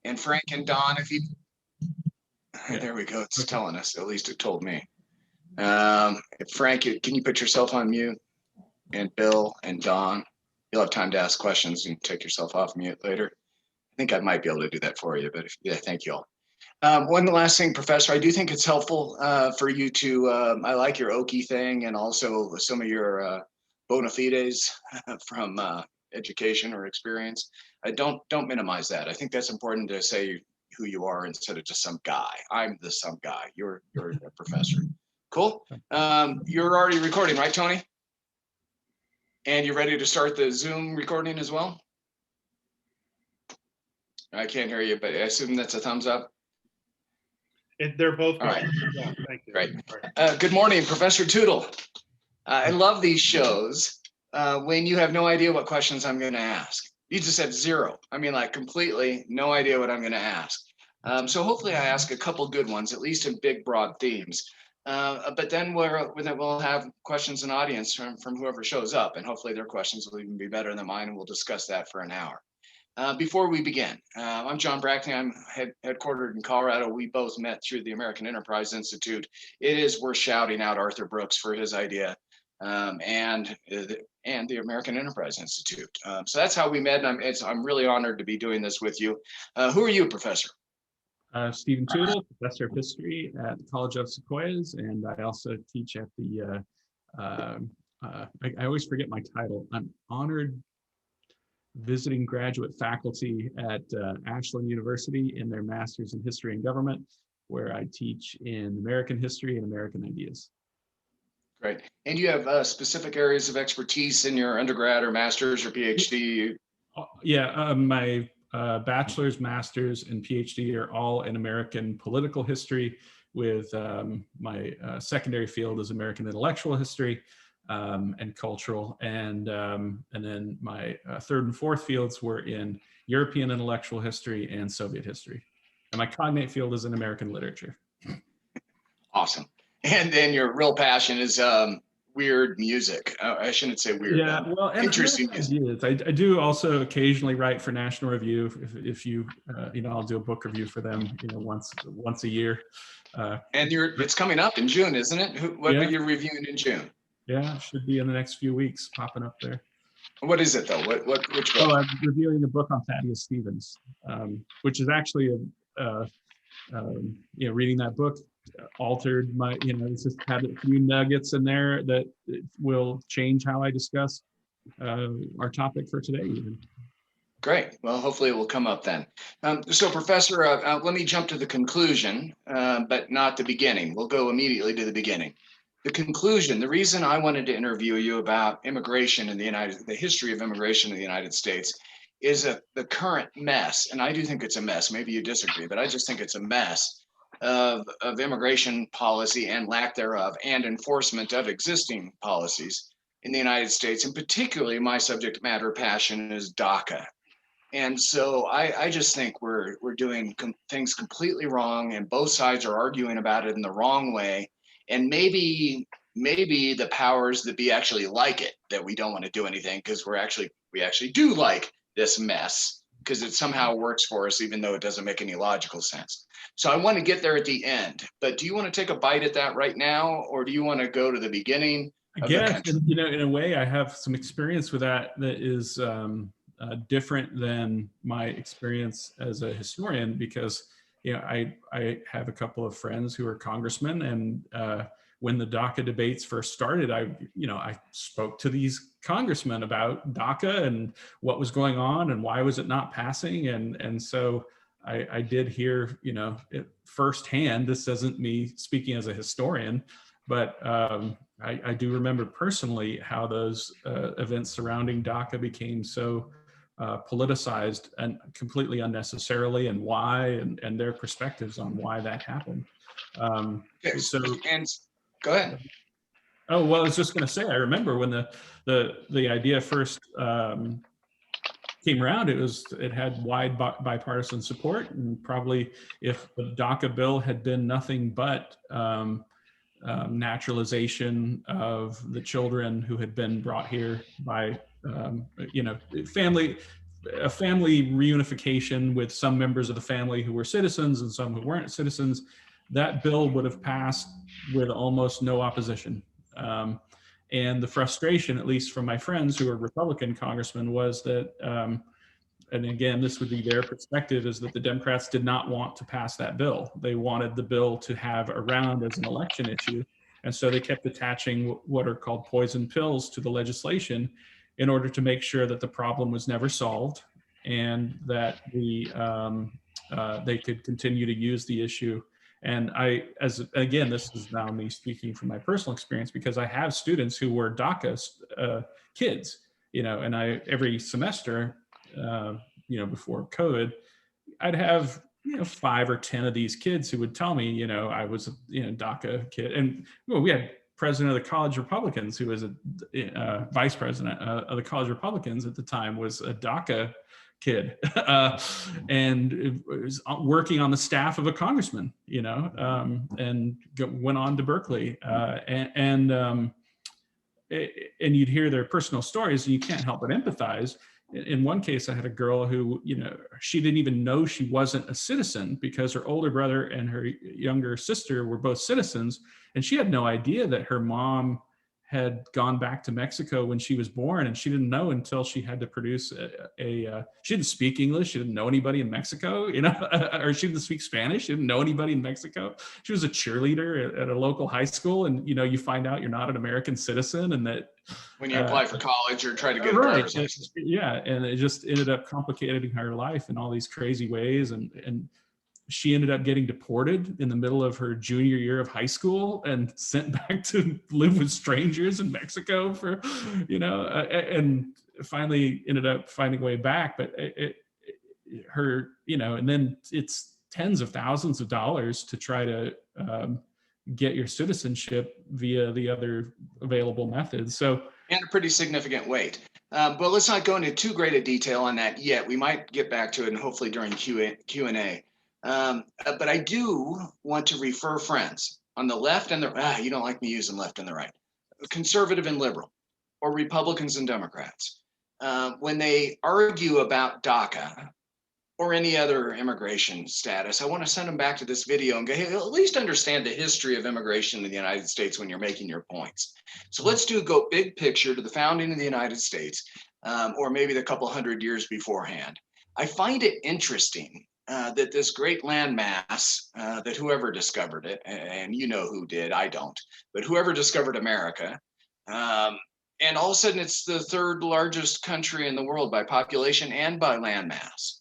And Frank and Don, if you, there we go. It's telling us, at least it told me. Frank, can you put yourself on mute? And Bill and Don, you'll have time to ask questions and take yourself off mute later. I think I might be able to do that for you, but thank you all. One last thing, Professor, I do think it's helpful for you to, I like your Okie thing and also some of your bona fides from education or experience. Don't minimize that. I think that's important to say who you are instead of just some guy. I'm the some guy. You're a professor. Cool. You're already recording, right, Tony? And you're ready to start the Zoom recording as well? I can't hear you, but I assume that's a thumbs up. They're both. All right. Yeah, thank you. Great. Good morning, Professor Tootle. I love these shows when you have no idea what questions I'm going to ask. You just have zero. I mean, like completely no idea what I'm going to ask. So hopefully I ask a couple good ones, at least in big, broad themes. But then we'll have questions in audience from whoever shows up, and hopefully their questions will even be better than mine, and we'll discuss that for an hour. Before we begin, I'm John Brackney. I'm headquartered in Colorado. We both met through the American Enterprise Institute. It is worth shouting out Arthur Brooks for his idea and the American Enterprise Institute. So that's how we met, and I'm really honored to be doing this with you. Who are you, Professor? Stephen Tootle, Professor of History at the College of Sequoias, and I also teach at the, I always forget my title. I'm honored visiting graduate faculty at Ashland University in their Master's in History and Government, where I teach in American history and American ideas. Great. And you have specific areas of expertise in your undergrad or master's or PhD? Yeah, my bachelor's, master's, and PhD are all in American political history, with my secondary field is American intellectual history and cultural, and then my third and fourth fields were in European intellectual history and Soviet history, and my cognate field is in American literature. Awesome. And then your real passion is weird music. I shouldn't say weird. Yeah, well, interesting music. I do also occasionally write for National Review. If you, I'll do a book review for them, once a year. And it's coming up in June, isn't it? What are you reviewing in June? Yeah, it should be in the next few weeks, popping up there. What is it though? Which book? Oh, I'm reviewing a book on Thaddeus Stevens, which is actually reading that book altered my, it's just had a few nuggets in there that will change how I discuss our topic for today even. Great. Well, hopefully it will come up then. So Professor, let me jump to the conclusion, but not the beginning. We'll go immediately to the beginning. The conclusion, the reason I wanted to interview you about immigration in the history of immigration in the United States is the current mess, and I do think it's a mess, maybe you disagree, but I just think it's a mess of immigration policy and lack thereof, and enforcement of existing policies in the United States. And particularly my subject matter passion is DACA. And so I just think we're doing things completely wrong, and both sides are arguing about it in the wrong way. And maybe the powers that be actually like it, that we don't want to do anything because we actually do like this mess because it somehow works for us, even though it doesn't make any logical sense. So I want to get there at the end, but do you want to take a bite at that right now, or do you want to go to the beginning? I guess, in a way, I have some experience with that is different than my experience as a historian, because I have a couple of friends who are congressmen, and when the DACA debates first started, I spoke to these congressmen about DACA and what was going on and why was it not passing, and so I did hear it firsthand. This isn't me speaking as a historian, but I do remember personally how those events surrounding DACA became so politicized and completely unnecessarily, and why, and their perspectives on why that happened. So go ahead. Oh, well, I was just going to say, I remember when the idea first came around, it had wide bipartisan support, and probably if the DACA bill had been nothing but naturalization of the children who had been brought here by a family reunification with some members of the family who were citizens and some who weren't citizens, that bill would have passed with almost no opposition. And the frustration, at least from my friends who are Republican congressmen, was that, and again, this would be their perspective, is that the Democrats did not want to pass that bill. They wanted the bill to have around as an election issue. And so they kept attaching what are called poison pills to the legislation in order to make sure that the problem was never solved and that they could continue to use the issue. And again, this is now me speaking from my personal experience, because I have students who were DACA kids, and every semester, before COVID, I'd have 5 or 10 of these kids who would tell me, I was a DACA kid, and we had president of the college Republicans who was a vice president of the college Republicans at the time was a DACA kid, and was working on the staff of a congressman, and went on to Berkeley, and you'd hear their personal stories, and you can't help but empathize. In one case, I had a girl who, she didn't even know she wasn't a citizen because her older brother and her younger sister were both citizens. And she had no idea that her mom had gone back to Mexico when she was born. And she didn't know until she had to produce she didn't speak English. She didn't know anybody in Mexico, or she didn't speak Spanish. She didn't know anybody in Mexico. She was a cheerleader at a local high school. And, you find out you're not an American citizen, and that when you apply for college or try to get a right. driver's license. Yeah. And it just ended up complicating her life in all these crazy ways. And she ended up getting deported in the middle of her junior year of high school and sent back to live with strangers in Mexico for, and finally ended up finding a way back. But and then it's tens of thousands of dollars to try to get your citizenship via the other available methods. So, and a pretty significant weight. But let's not go into too great a detail on that yet. We might get back to it, and hopefully during Q&A. But I do want to refer friends on the left and you don't like me using left and the right, conservative and liberal, or Republicans and Democrats. When they argue about DACA or any other immigration status, I want to send them back to this video and go, hey, at least understand the history of immigration in the United States when you're making your points. So let's go big picture to the founding of the United States, or maybe the couple hundred years beforehand. I find it interesting that this great landmass, that whoever discovered it, and who did, I don't, but whoever discovered America, and all of a sudden it's the third largest country in the world by population and by landmass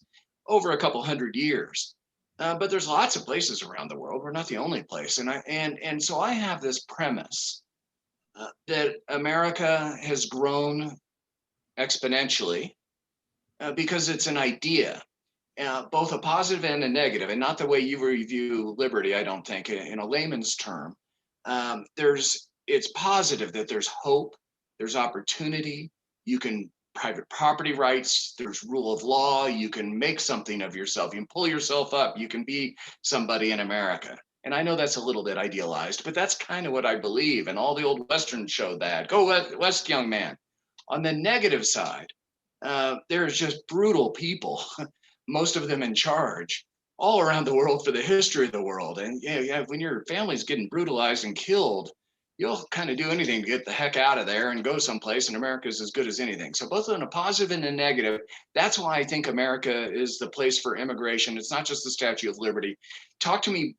over a couple hundred years. But there's lots of places around the world. We're not the only place. And so I have this premise that America has grown exponentially because it's an idea, both a positive and a negative, and not the way you review liberty, I don't think, in a layman's term. It's positive that there's hope, there's opportunity, you can private property rights, there's rule of law, you can make something of yourself, you can pull yourself up, you can be somebody in America. And I know that's a little bit idealized, but that's kind of what I believe. And all the old Westerns showed that. Go West, young man. On the negative side, there's just brutal people, most of them in charge, all around the world for the history of the world. And when your family's getting brutalized and killed, you'll kind of do anything to get the heck out of there and go someplace, and America's as good as anything. So both in a positive and a negative, that's why I think America is the place for immigration. It's not just the Statue of Liberty. Talk to me,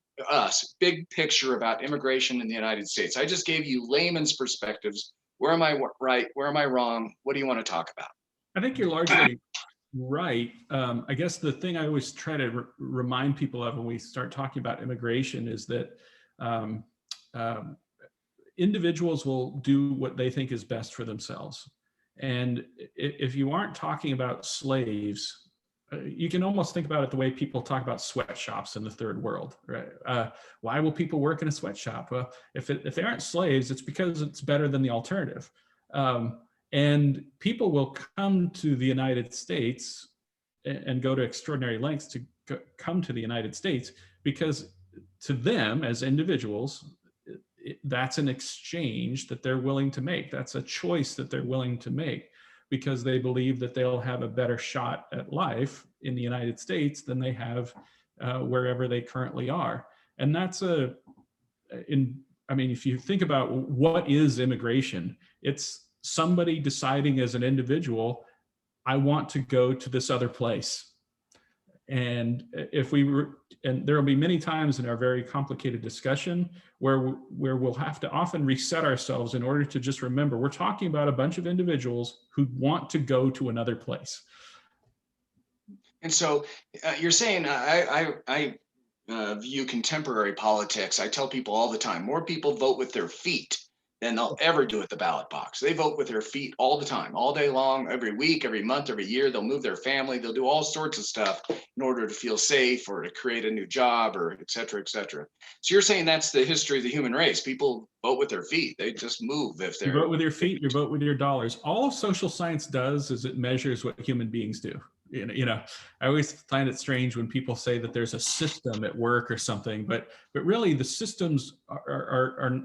big picture about immigration in the United States. I just gave you layman's perspectives. Where am I right? Where am I wrong? What do you want to talk about? I think you're largely right. I guess the thing I always try to remind people of when we start talking about immigration is that individuals will do what they think is best for themselves. And if you aren't talking about slaves, you can almost think about it the way people talk about sweatshops in the third world, right? Why will people work in a sweatshop? Well, if they aren't slaves, it's because it's better than the alternative. And people will come to the United States and go to extraordinary lengths to come to the United States because to them as individuals, that's an exchange that they're willing to make. That's a choice that they're willing to make. because they believe that they'll have a better shot at life in the United States than they have wherever they currently are. And that's I mean, if you think about what is immigration, it's somebody deciding as an individual, I want to go to this other place. And and there will be many times in our very complicated discussion where we'll have to often reset ourselves in order to just remember we're talking about a bunch of individuals who want to go to another place. And so you're saying I view contemporary politics. I tell people all the time, more people vote with their feet than they'll ever do at the ballot box. They vote with their feet all the time, all day long, every week, every month, every year. They'll move their family. They'll do all sorts of stuff in order to feel safe or to create a new job or et cetera, et cetera. So you're saying that's the history of the human race. People vote with their feet. They just move if they're— You vote with your feet, you vote with your dollars. All social science does is it measures what human beings do. You know, I always find it strange when people say that there's a system at work or something, but really the systems are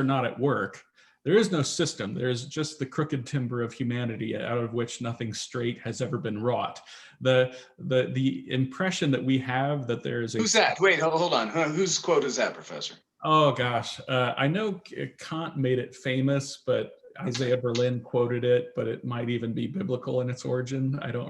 not at work. There is no system. There's just the crooked timber of humanity out of which nothing straight has ever been wrought. The impression that we have that there is a— Who's that? Wait, hold on. Whose quote is that, Professor? Oh gosh, I know Kant made it famous, but Isaiah Berlin quoted it, but it might even be biblical in its origin. I don't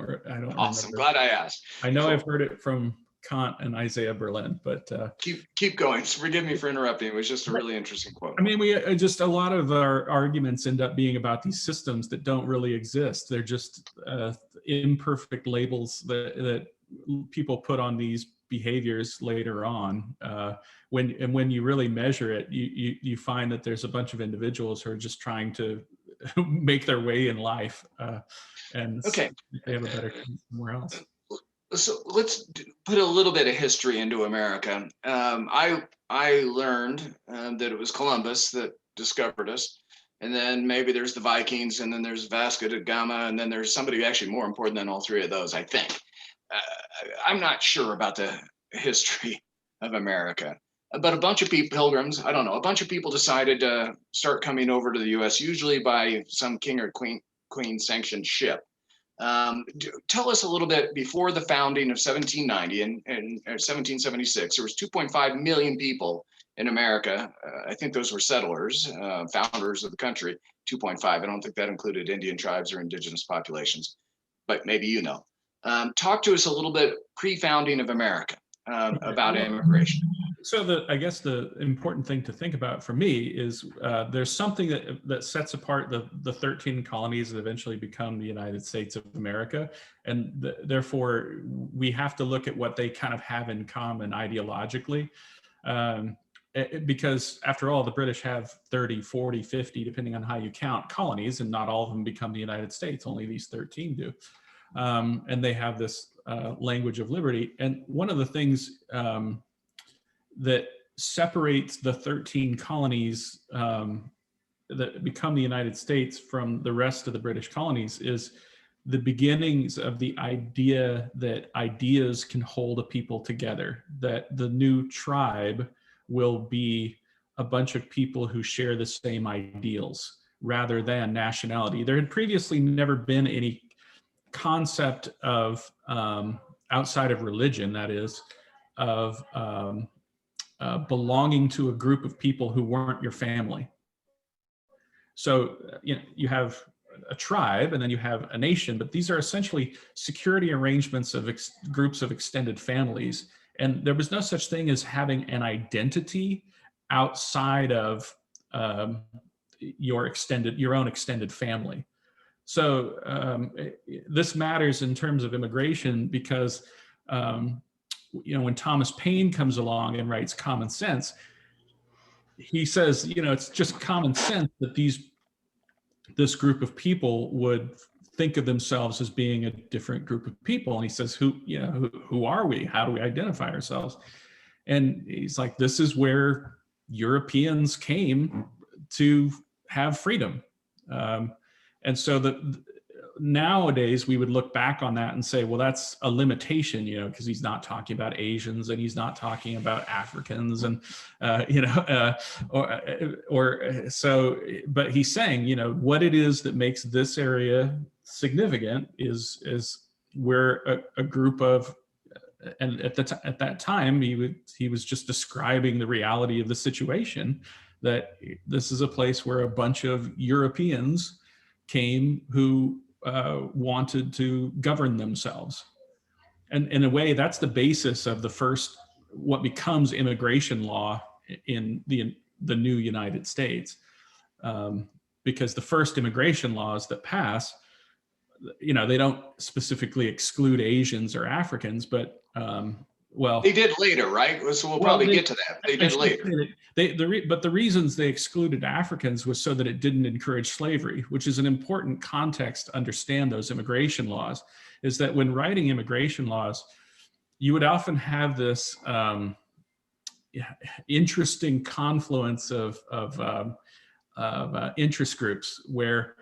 Awesome. remember. Glad I asked. I know I've heard it from Kant and Isaiah Berlin, but keep going. Forgive me for interrupting. It was just a really interesting quote. I mean, we just, a lot of our arguments end up being about these systems that don't really exist. They're just imperfect labels that people put on these behaviors later on. When you really measure it, you find that there's a bunch of individuals who are just trying to make their way in life, and okay, they have a better chance somewhere else. So let's put a little bit of history into America. I learned that it was Columbus that discovered us, and then maybe there's the Vikings, and then there's Vasco da Gama, and then there's somebody actually more important than all three of those, I think. I'm not sure about the history of America, but a bunch of pilgrims, I don't know, a bunch of people decided to start coming over to the U.S., usually by some king or queen sanctioned ship. Tell us a little bit, before the founding of 1790 and 1776, there was 2.5 million people in America. I think those were settlers, founders of the country, 2.5. I don't think that included Indian tribes or indigenous populations, but maybe you know. Talk to us a little bit pre-founding of America about immigration. So I guess the important thing to think about for me is there's something that sets apart the 13 colonies that eventually become the United States of America. And therefore, we have to look at what they kind of have in common ideologically. Because after all, the British have 30, 40, 50, depending on how you count, colonies, and not all of them become the United States, only these 13 do. And they have this language of liberty. And one of the things that separates the 13 colonies that become the United States from the rest of the British colonies is the beginnings of the idea that ideas can hold a people together, that the new tribe will be a bunch of people who share the same ideals rather than nationality. There had previously never been any concept of, outside of religion, that is, of belonging to a group of people who weren't your family. So you have a tribe and then you have a nation, but these are essentially security arrangements of groups of extended families. And there was no such thing as having an identity outside of your own extended family. So this matters in terms of immigration because when Thomas Paine comes along and writes Common Sense, he says, it's just common sense that this group of people would think of themselves as being a different group of people. And he says, who are we? How do we identify ourselves? And he's like, this is where Europeans came to have freedom. And so nowadays we would look back on that and say, well, that's a limitation, because he's not talking about Asians and he's not talking about Africans, and but he's saying, what it is that makes this area significant is we're a group of, and at that time he was just describing the reality of the situation, that this is a place where a bunch of Europeans came who wanted to govern themselves. And in a way, that's the basis of the first, what becomes immigration law in the new United States. Because the first immigration laws that pass, they don't specifically exclude Asians or Africans, but they did later, right? So we'll probably get to that. They did later. But the reasons they excluded Africans was so that it didn't encourage slavery, which is an important context to understand those immigration laws. Is that when writing immigration laws, you would often have this interesting confluence of interest groups, where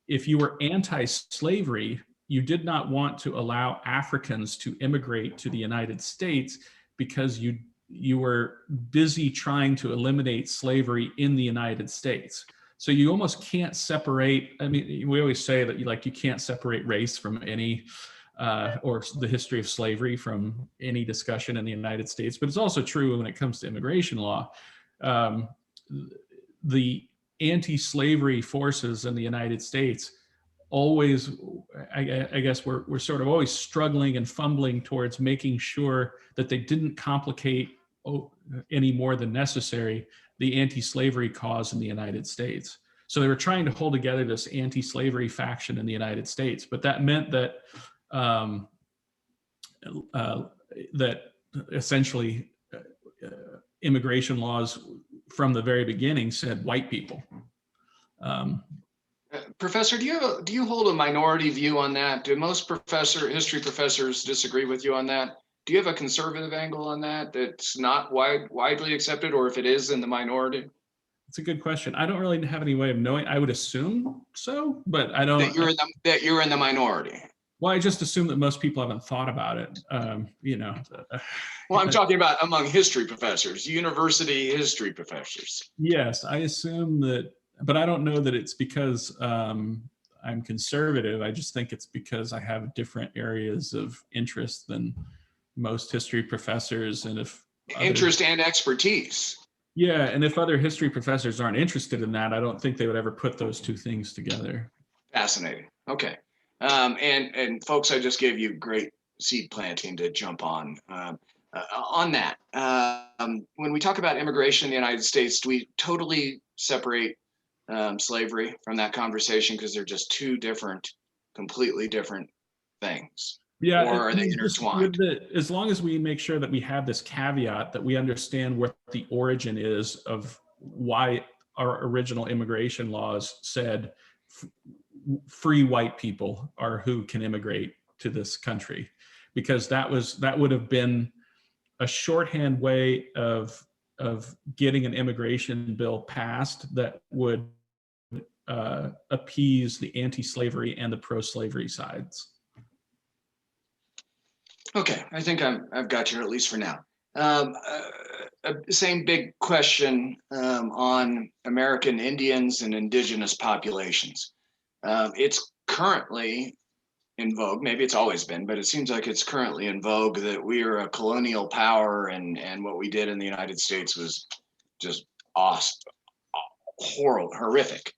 if you were anti-slavery, you did not want to allow Africans to immigrate to the United States because you were busy trying to eliminate slavery in the United States. So you almost can't separate. I mean, we always say that you can't separate race from any, or the history of slavery from any discussion in the United States. But it's also true when it comes to immigration law. The anti-slavery forces in the United States always, I guess we're sort of always struggling and fumbling towards making sure that they didn't complicate any more than necessary the anti-slavery cause in the United States. So they were trying to hold together this anti-slavery faction in the United States, but that meant that that essentially immigration laws from the very beginning said white people. Professor, do you hold a minority view on that? Do most history professors disagree with you on that? Do you have a conservative angle on that that's not widely accepted, or if it is, in the minority? It's a good question. I don't really have any way of knowing. I would assume so, but I don't. That you're in the minority. Well, I just assume that most people haven't thought about it. Well, I'm talking about among history professors, university history professors. Yes, I assume that, but I don't know that it's because I'm conservative. I just think it's because I have different areas of interest than most history professors, and if interest and expertise. Yeah, and if other history professors aren't interested in that, I don't think they would ever put those two things together. Fascinating. Okay. And folks, I just gave you great seed planting to jump on that. When we talk about immigration in the United States, do we totally separate slavery from that conversation because they're just two completely different things? Yeah, or are they intertwined? As long as we make sure that we have this caveat that we understand what the origin is of why our original immigration laws said free white people are who can immigrate to this country, because that would have been a shorthand way of getting an immigration bill passed that would appease the anti-slavery and the pro-slavery sides. Okay, I think I've got you, at least for now. Same big question on American Indians and indigenous populations. It's currently in vogue, maybe it's always been, but it seems like it's currently in vogue that we are a colonial power, and what we did in the United States was just awesome, horrific.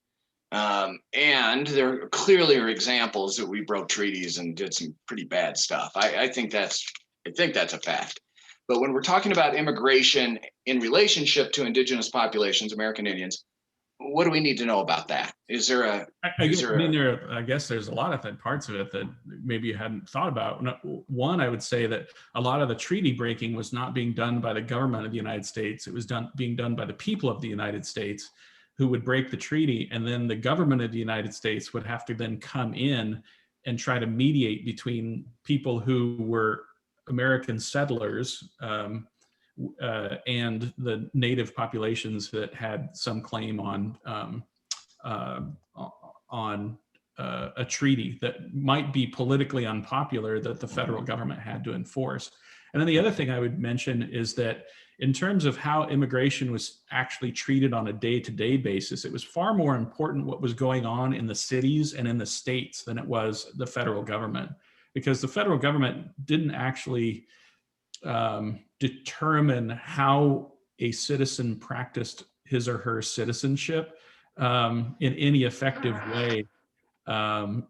And there clearly are examples that we broke treaties and did some pretty bad stuff. I think that's a fact. But when we're talking about immigration in relationship to indigenous populations, American Indians, what do we need to know about that? I guess there's a lot of parts of it that maybe you hadn't thought about. One, I would say that a lot of the treaty breaking was not being done by the government of the United States. It was being done by the people of the United States, who would break the treaty, and then the government of the United States would have to then come in and try to mediate between people who were American settlers and the native populations that had some claim on a treaty that might be politically unpopular that the federal government had to enforce. And then the other thing I would mention is that in terms of how immigration was actually treated on a day-to-day basis, it was far more important what was going on in the cities and in the states than it was the federal government, because the federal government didn't actually determine how a citizen practiced his or her citizenship in any effective way.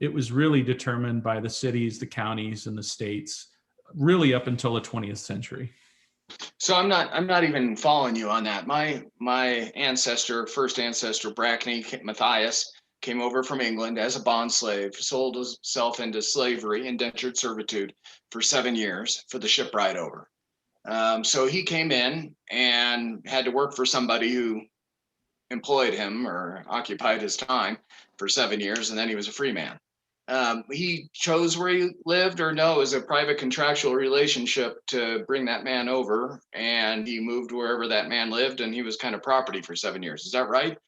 It was really determined by the cities, the counties, and the states, really up until the 20th century. So I'm not even following you on that. My first ancestor, Brackney Matthias, came over from England as a bond slave, sold himself into slavery, indentured servitude for 7 years for the ship ride over. So he came in and had to work for somebody who employed him or occupied his time for 7 years, and then he was a free man. He chose where he lived, or no, it was a private contractual relationship to bring that man over, and he moved wherever that man lived, and he was kind of property for 7 years. Is that right?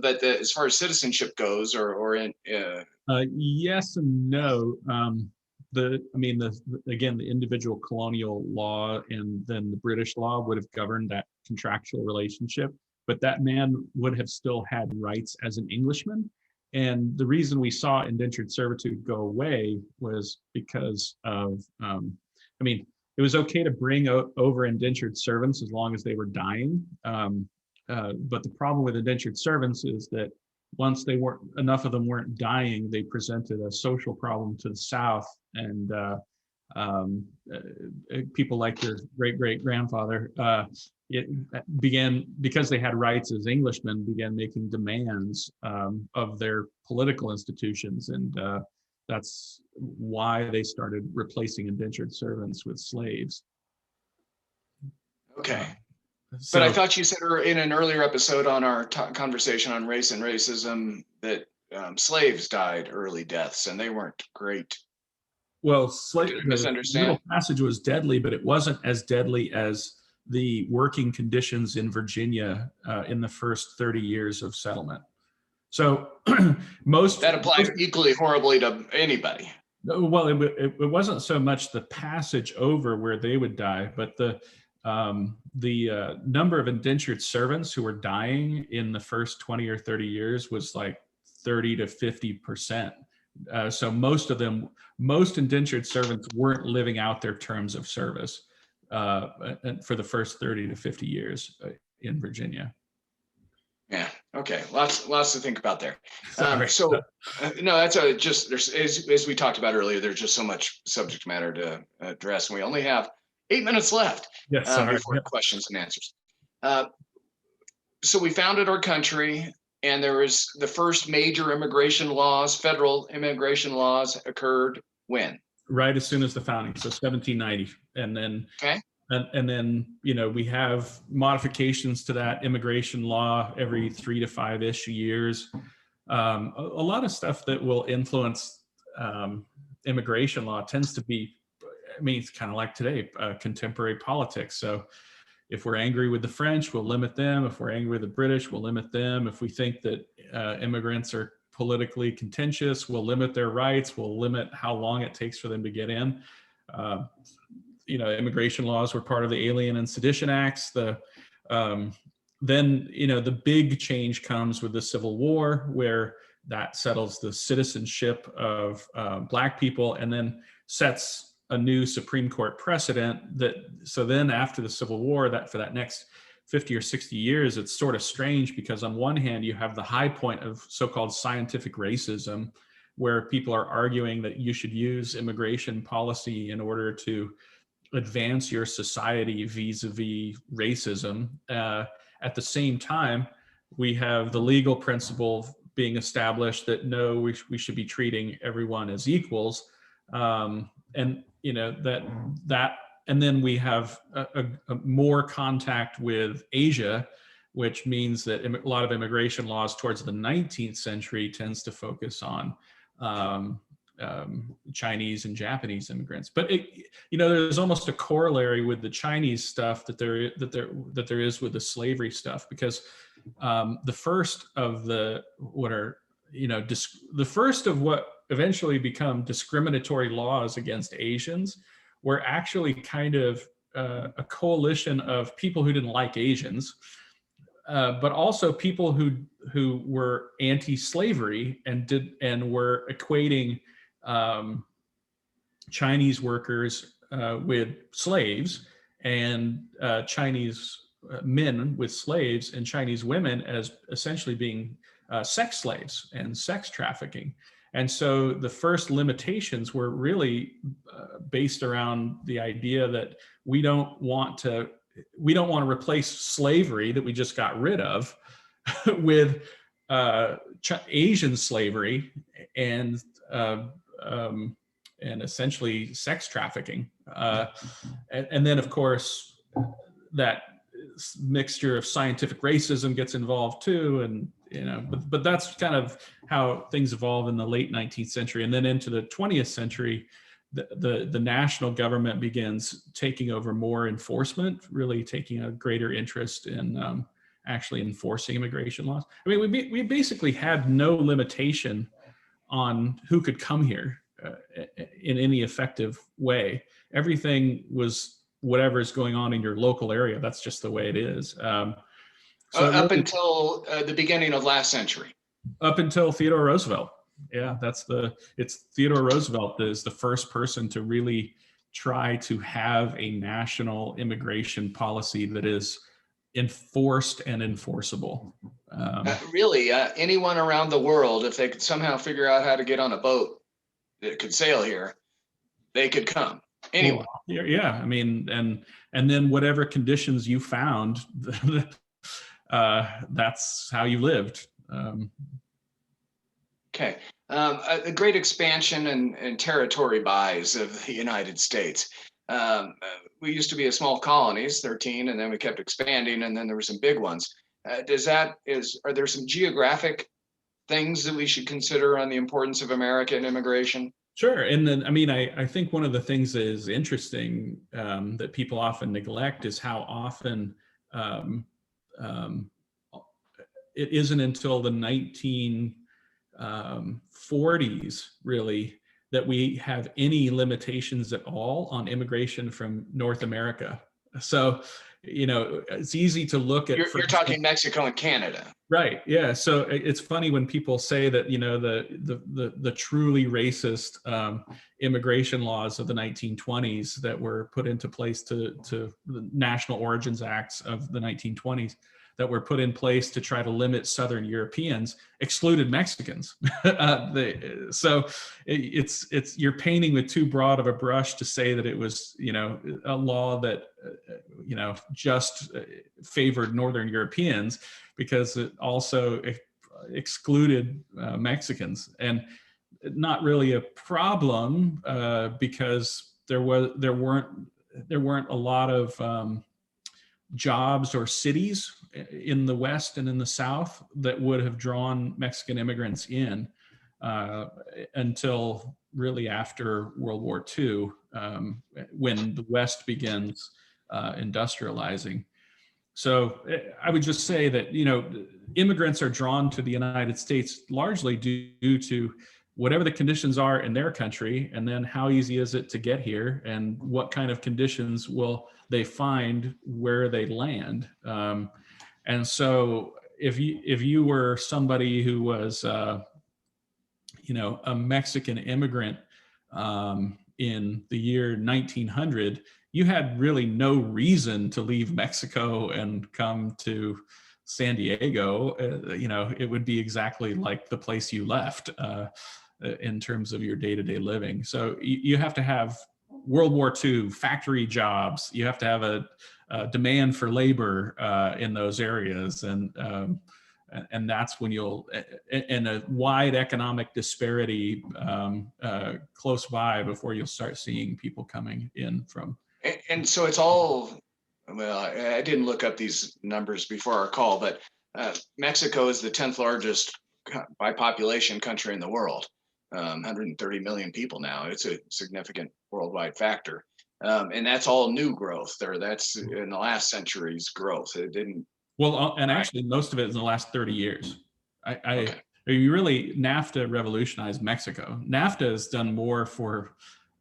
But as far as citizenship goes, yes and no. Again, the individual colonial law and then the British law would have governed that contractual relationship, but that man would have still had rights as an Englishman. And the reason we saw indentured servitude go away was because of, it was okay to bring over indentured servants as long as they were dying. But the problem with indentured servants is that once enough of them weren't dying, they presented a social problem to the South, and people like your great-great-grandfather, it began, because they had rights as Englishmen, began making demands of their political institutions, and that's why they started replacing indentured servants with slaves. Okay. But I thought you said in an earlier episode on our conversation on race and racism that slaves died early deaths, and they weren't great. Well, the Middle Passage was deadly, but it wasn't as deadly as the working conditions in Virginia in the first 30 years of settlement. So that applies equally horribly to anybody. Well, it wasn't so much the passage over where they would die, but the number of indentured servants who were dying in the first 20 or 30 years was like 30 to 50%. So most indentured servants weren't living out their terms of service for the first 30 to 50 years in Virginia. Yeah. Okay. Lots to think about there. No, that's as we talked about earlier, there's just so much subject matter to address, and we only have 8 minutes left before questions and answers. So we founded our country, and there was the first major immigration laws, federal immigration laws occurred when? Right as soon as the founding, so 1790, and then and then we have modifications to that immigration law every 3 to 5-ish years. A lot of stuff that will influence immigration law tends to be, it's kind of like today, contemporary politics. So if we're angry with the French, we'll limit them. If we're angry with the British, we'll limit them. If we think that immigrants are politically contentious, we'll limit their rights. We'll limit how long it takes for them to get in. Immigration laws were part of the Alien and Sedition Acts. Then the big change comes with the Civil War, where that settles the citizenship of Black people, and then sets a new Supreme Court precedent. So then after the Civil War, that for that next 50 or 60 years, it's sort of strange, because on one hand, you have the high point of so-called scientific racism, where people are arguing that you should use immigration policy in order to advance your society vis-a-vis racism. At the same time, we have the legal principle being established that no, we should be treating everyone as equals. And then we have a more contact with Asia, which means that a lot of immigration laws towards the 19th century tends to focus on Chinese and Japanese immigrants. But there's almost a corollary with the Chinese stuff that there is with the slavery stuff, because the first of the what are the first of what eventually become discriminatory laws against Asians were actually kind of a coalition of people who didn't like Asians, but also people who were anti-slavery and were equating Chinese workers with slaves, and Chinese men with slaves, and Chinese women as essentially being sex slaves and sex trafficking. And so the first limitations were really based around the idea that we don't want to replace slavery that we just got rid of with Asian slavery and essentially sex trafficking. And then, of course, that mixture of scientific racism gets involved too. And, but that's kind of how things evolve in the late 19th century. And then into the 20th century, the national government begins taking over more enforcement, really taking a greater interest in actually enforcing immigration laws. I mean, we basically had no limitation on who could come here in any effective way. Everything was whatever is going on in your local area. That's just the way it is. Up until the beginning of last century. Up until Theodore Roosevelt. Yeah, it's Theodore Roosevelt that is the first person to really try to have a national immigration policy that is enforced and enforceable. Really, anyone around the world, if they could somehow figure out how to get on a boat that could sail here, they could come. Anyone. Yeah, I mean, and then whatever conditions you found, that's how you lived. Okay. A great expansion and territory buys of the United States. We used to be a small colonies, 13, and then we kept expanding, and then there were some big ones. Are there some geographic things that we should consider on the importance of American immigration? Sure. And then, I mean, I think one of the things that is interesting that people often neglect is how often it isn't until the 1940s, really, that we have any limitations at all on immigration from North America. So, it's easy to look at. You're talking Mexico and Canada. Right. Yeah. So it's funny when people say that, the truly racist immigration laws of the 1920s that were put into place to the National Origins Acts of the 1920s that were put in place to try to limit Southern Europeans excluded Mexicans. So you're painting with too broad of a brush to say that it was, a law that, just favored Northern Europeans, because it also excluded Mexicans, and not really a problem because there weren't a lot of jobs or cities in the West and in the South that would have drawn Mexican immigrants in until really after World War II, when the West begins industrializing. So I would just say that, immigrants are drawn to the United States largely due to whatever the conditions are in their country, and then how easy is it to get here, and what kind of conditions will they find where they land. And so if you were somebody who was, a Mexican immigrant in the year 1900, you had really no reason to leave Mexico and come to San Diego. It would be exactly like the place you left in terms of your day-to-day living. So you have to have World War II factory jobs. You have to have a demand for labor in those areas, and that's when you'll, and a wide economic disparity close by before you'll start seeing people coming in from. And so it's all, well, I didn't look up these numbers before our call, but Mexico is the 10th largest by population country in the world. 130 million people now. It's a significant worldwide factor. And that's all new growth there. That's in the last century's growth. It didn't. Well, and actually most of it is in the last 30 years. Okay. NAFTA revolutionized Mexico. NAFTA has done more for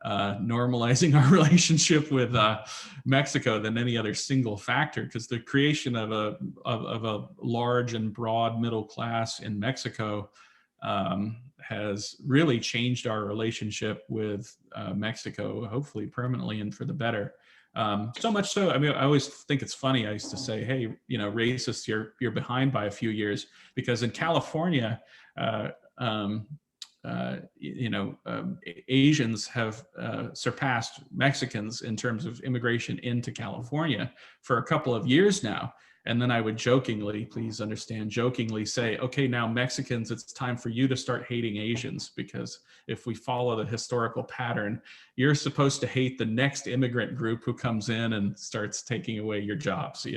normalizing our relationship with Mexico than any other single factor, because the creation of a large and broad middle class in Mexico has really changed our relationship with Mexico, hopefully permanently and for the better. So much so, I mean, I always think it's funny. I used to say, "Hey, racists, you're behind by a few years," because in California, Asians have surpassed Mexicans in terms of immigration into California for a couple of years now. And then I would jokingly, please understand, jokingly say, okay, now Mexicans, it's time for you to start hating Asians, because if we follow the historical pattern, you're supposed to hate the next immigrant group who comes in and starts taking away your jobs,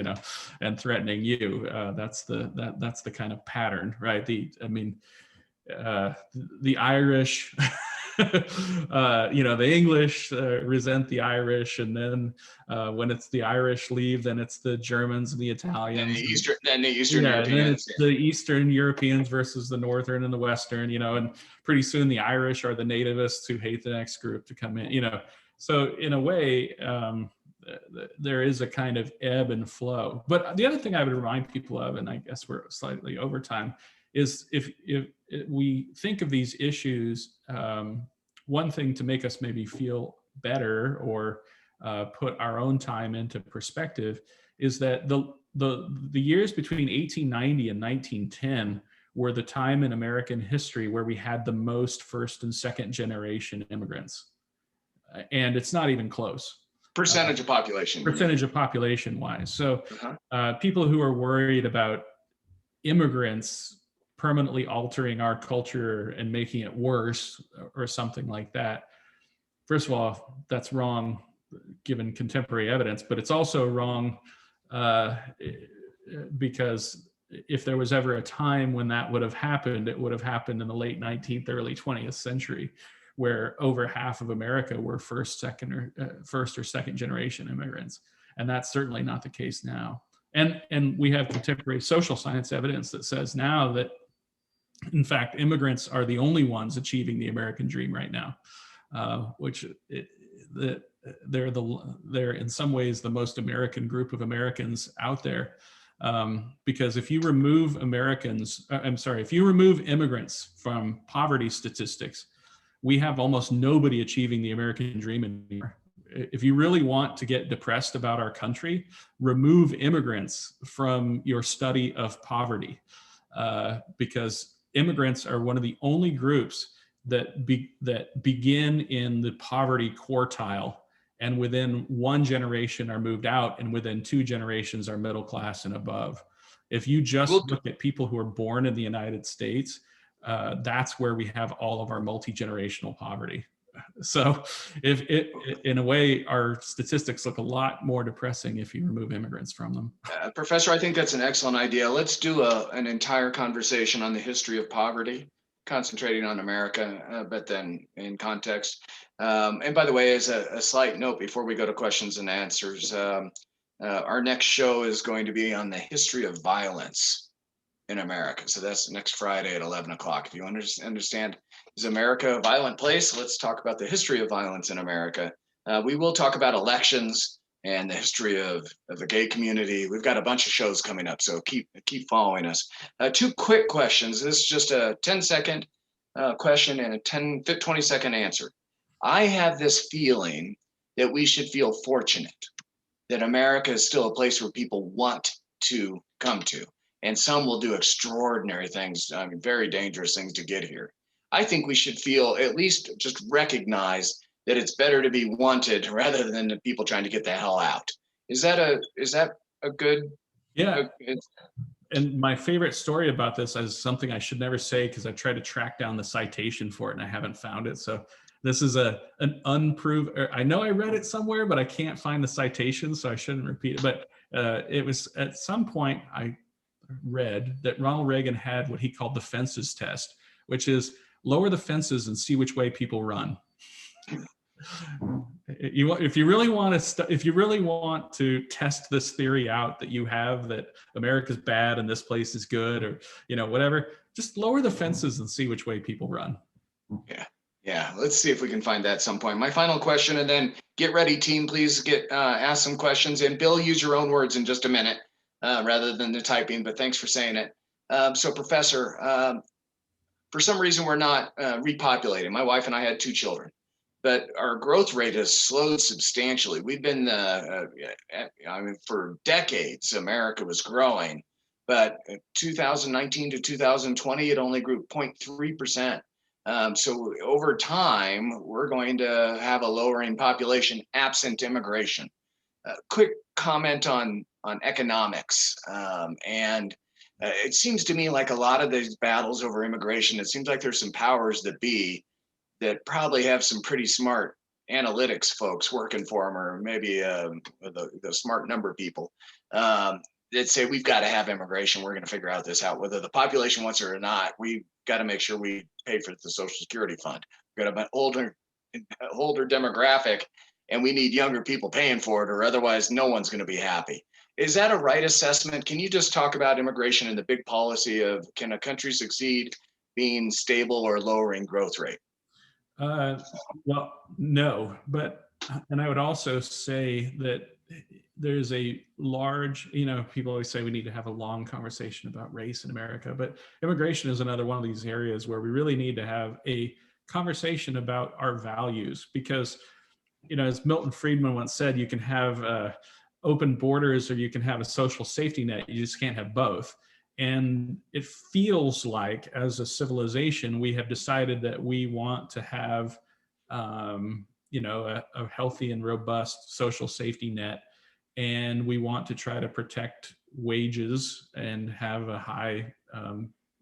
and threatening you. That's the kind of pattern, right? The Irish, the English resent the Irish, and then when it's the Irish leave, then it's the Germans and the Italians, and the Eastern Europeans. Then it's the Eastern Europeans versus the Northern and the Western, and pretty soon the Irish are the nativists who hate the next group to come in, So in a way, there is a kind of ebb and flow. But the other thing I would remind people of, and I guess we're slightly over time, is if we think of these issues, one thing to make us maybe feel better or put our own time into perspective is that the years between 1890 and 1910 were the time in American history where we had the most first and second generation immigrants. And it's not even close. Percentage of population. Percentage of population wise. So people who are worried about immigrants permanently altering our culture and making it worse or something like that. First of all, that's wrong given contemporary evidence, but it's also wrong because if there was ever a time when that would have happened, it would have happened in the late 19th, early 20th century, where over half of America were first or second generation immigrants. And that's certainly not the case now. And we have contemporary social science evidence that says now that, in fact, immigrants are the only ones achieving the American dream right now, they're in some ways the most American group of Americans out there. Because if you remove immigrants from poverty statistics, we have almost nobody achieving the American dream anymore. If you really want to get depressed about our country, remove immigrants from your study of poverty, because immigrants are one of the only groups that begin in the poverty quartile, and within one generation are moved out, and within 2 generations are middle class and above. If you just look at people who are born in the United States, that's where we have all of our multi-generational poverty. So in a way, our statistics look a lot more depressing if you remove immigrants from them. Professor, I think that's an excellent idea. Let's do an entire conversation on the history of poverty, concentrating on America, but then in context. And by the way, as a slight note, before we go to questions and answers, our next show is going to be on the history of violence in America. So that's next Friday at 11 o'clock. If you understand, is America a violent place? Let's talk about the history of violence in America. We will talk about elections and the history of the gay community. We've got a bunch of shows coming up, so keep following us. 2 quick questions. This is just a 10-second question and a 20-second answer. I have this feeling that we should feel fortunate that America is still a place where people want to come to. And some will do extraordinary things, very dangerous things to get here. I think we should feel, at least just recognize that it's better to be wanted rather than the people trying to get the hell out. Is that a good? Yeah. And my favorite story about this is something I should never say, because I tried to track down the citation for it and I haven't found it. So this is an unproved, I know I read it somewhere, but I can't find the citation, so I shouldn't repeat it. But it was at some point I read that Ronald Reagan had what he called the fences test, which is lower the fences and see which way people run. If you really want to test this theory out that you have, that America's bad and this place is good, or whatever, just lower the fences and see which way people run. Yeah, let's see if we can find that at some point. My final question, and then get ready, team. Please ask some questions. And Bill, use your own words in just a minute rather than the typing. But thanks for saying it. So, Professor, for some reason we're not repopulating. My wife and I had 2 children, but our growth rate has slowed substantially. We've been, for decades, America was growing, but 2019 to 2020, it only grew 0.3%. So over time, we're going to have a lowering population absent immigration. Quick comment on economics. It seems to me like a lot of these battles over immigration, it seems like there's some powers that be that probably have some pretty smart analytics folks working for them, or maybe the smart number people that say we've got to have immigration. We're going to figure out this out, whether the population wants it or not. We've got to make sure we pay for the Social Security fund. We've got an older demographic, and we need younger people paying for it, or otherwise no one's going to be happy. Is that a right assessment? Can you just talk about immigration and the big policy of, can a country succeed being stable or lowering growth rate? Well, no, and I would also say that there's a large, people always say we need to have a long conversation about race in America, but immigration is another one of these areas where we really need to have a conversation about our values, because, as Milton Friedman once said, you can have open borders or you can have a social safety net. You just can't have both. And it feels like, as a civilization, we have decided that we want to have, a healthy and robust social safety net, and we want to try to protect wages and have a high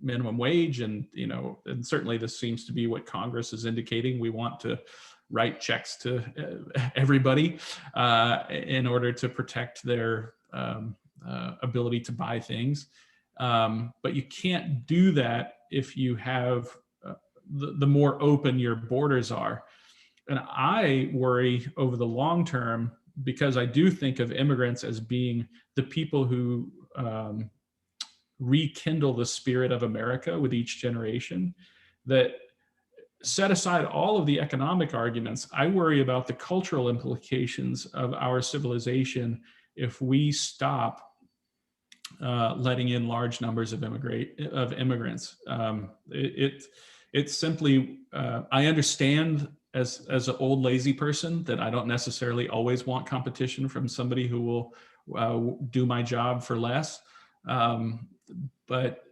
minimum wage. And and certainly this seems to be what Congress is indicating. We want to write checks to everybody in order to protect their ability to buy things. But you can't do that if you have the more open your borders are. And I worry over the long term, because I do think of immigrants as being the people who rekindle the spirit of America with each generation, that set aside all of the economic arguments. I worry about the cultural implications of our civilization if we stop letting in large numbers of immigrants. It's simply, I understand as an old lazy person that I don't necessarily always want competition from somebody who will do my job for less. But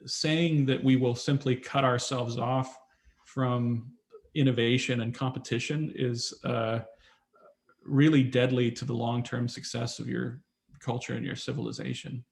saying that we will simply cut ourselves off from innovation and competition is really deadly to the long-term success of your culture and your civilization.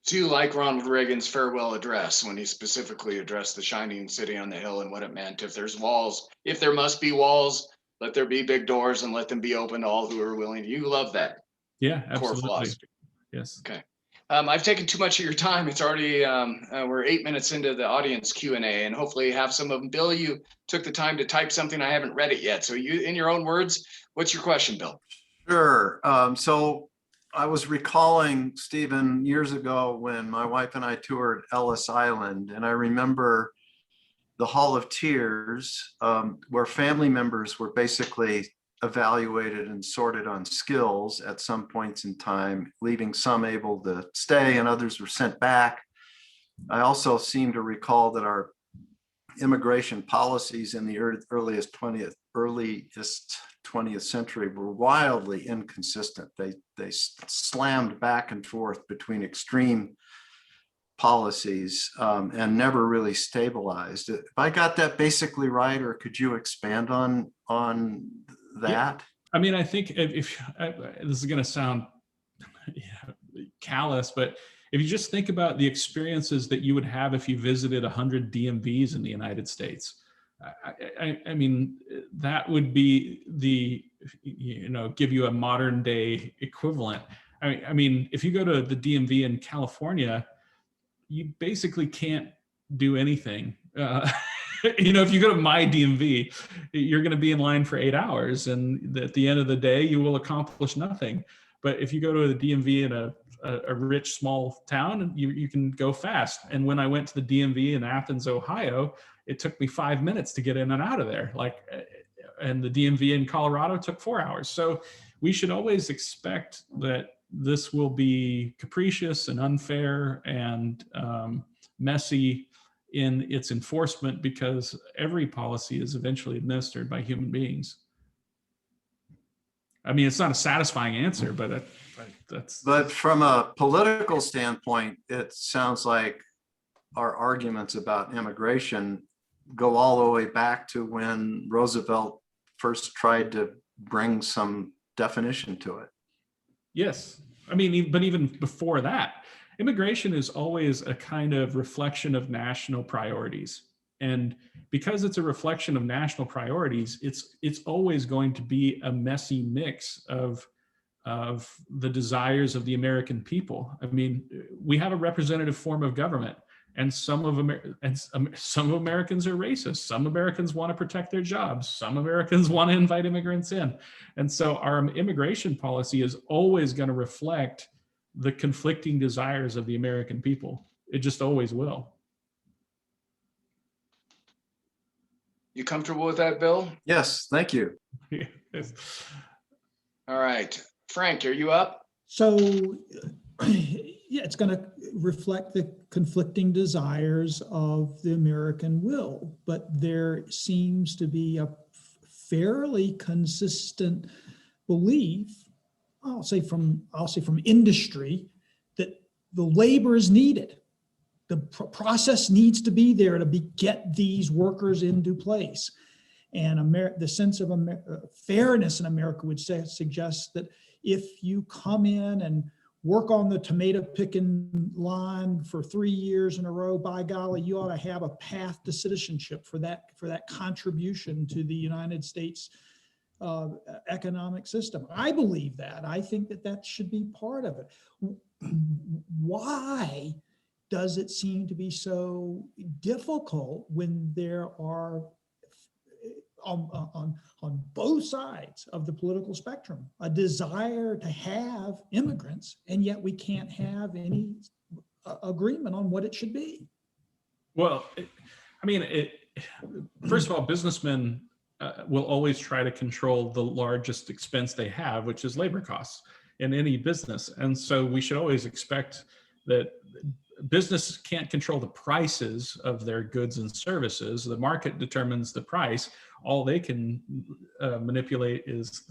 Do you like Ronald Reagan's farewell address, when he specifically addressed the shining city on the hill and what it meant? If there's walls, if there must be walls, let there be big doors and let them be open to all who are willing. You love that. Yeah, absolutely. Core philosophy. Yes. Okay. I've taken too much of your time. It's already, we're 8 minutes into the audience Q&A, and hopefully have some of them. Bill, you took the time to type something. I haven't read it yet. So you, in your own words, what's your question, Bill? Sure. So I was recalling, Stephen, years ago when my wife and I toured Ellis Island, and I remember the Hall of Tears, where family members were basically evaluated and sorted on skills at some points in time, leaving some able to stay and others were sent back. I also seem to recall that our immigration policies in the earliest 20th century were wildly inconsistent. They slammed back and forth between extreme policies and never really stabilized. If I got that basically right, or could you expand on that? Yeah. I mean, I think if this is going to sound callous, but if you just think about the experiences that you would have if you visited 100 DMVs in the United States, I mean, that would be give you a modern day equivalent. I mean, if you go to the DMV in California, you basically can't do anything. If you go to my DMV, you're going to be in line for 8 hours, and at the end of the day, you will accomplish nothing. But if you go to the DMV in a rich small town, you can go fast. And when I went to the DMV in Athens, Ohio, it took me 5 minutes to get in and out of there. And the DMV in Colorado took 4 hours. So we should always expect that this will be capricious and unfair and messy in its enforcement, because every policy is eventually administered by human beings. I mean, it's not a satisfying answer, but that's. But from a political standpoint, it sounds like our arguments about immigration go all the way back to when Roosevelt first tried to bring some definition to it. Yes. I mean, but even before that, immigration is always a kind of reflection of national priorities. And because it's a reflection of national priorities, it's always going to be a messy mix of the desires of the American people. I mean, we have a representative form of government, and some Americans are racist. Some Americans want to protect their jobs. Some Americans want to invite immigrants in. And so our immigration policy is always going to reflect the conflicting desires of the American people. It just always will. You comfortable with that, Bill? Yes, thank you. Yes. All right. Frank, are you up? So, yeah, it's going to reflect the conflicting desires of the American will, but there seems to be a fairly consistent belief, I'll say from industry, that the labor is needed. The process needs to be there to get these workers into place. And the sense of fairness in America would suggest that if you come in and work on the tomato picking line for 3 years in a row, by golly, you ought to have a path to citizenship for that contribution to the United States economic system. I believe that. I think that should be part of it. Why does it seem to be so difficult when there are on both sides of the political spectrum a desire to have immigrants, and yet we can't have any agreement on what it should be? Well, first of all, businessmen will always try to control the largest expense they have, which is labor costs in any business. And so we should always expect that business can't control the prices of their goods and services. The market determines the price. All they can manipulate is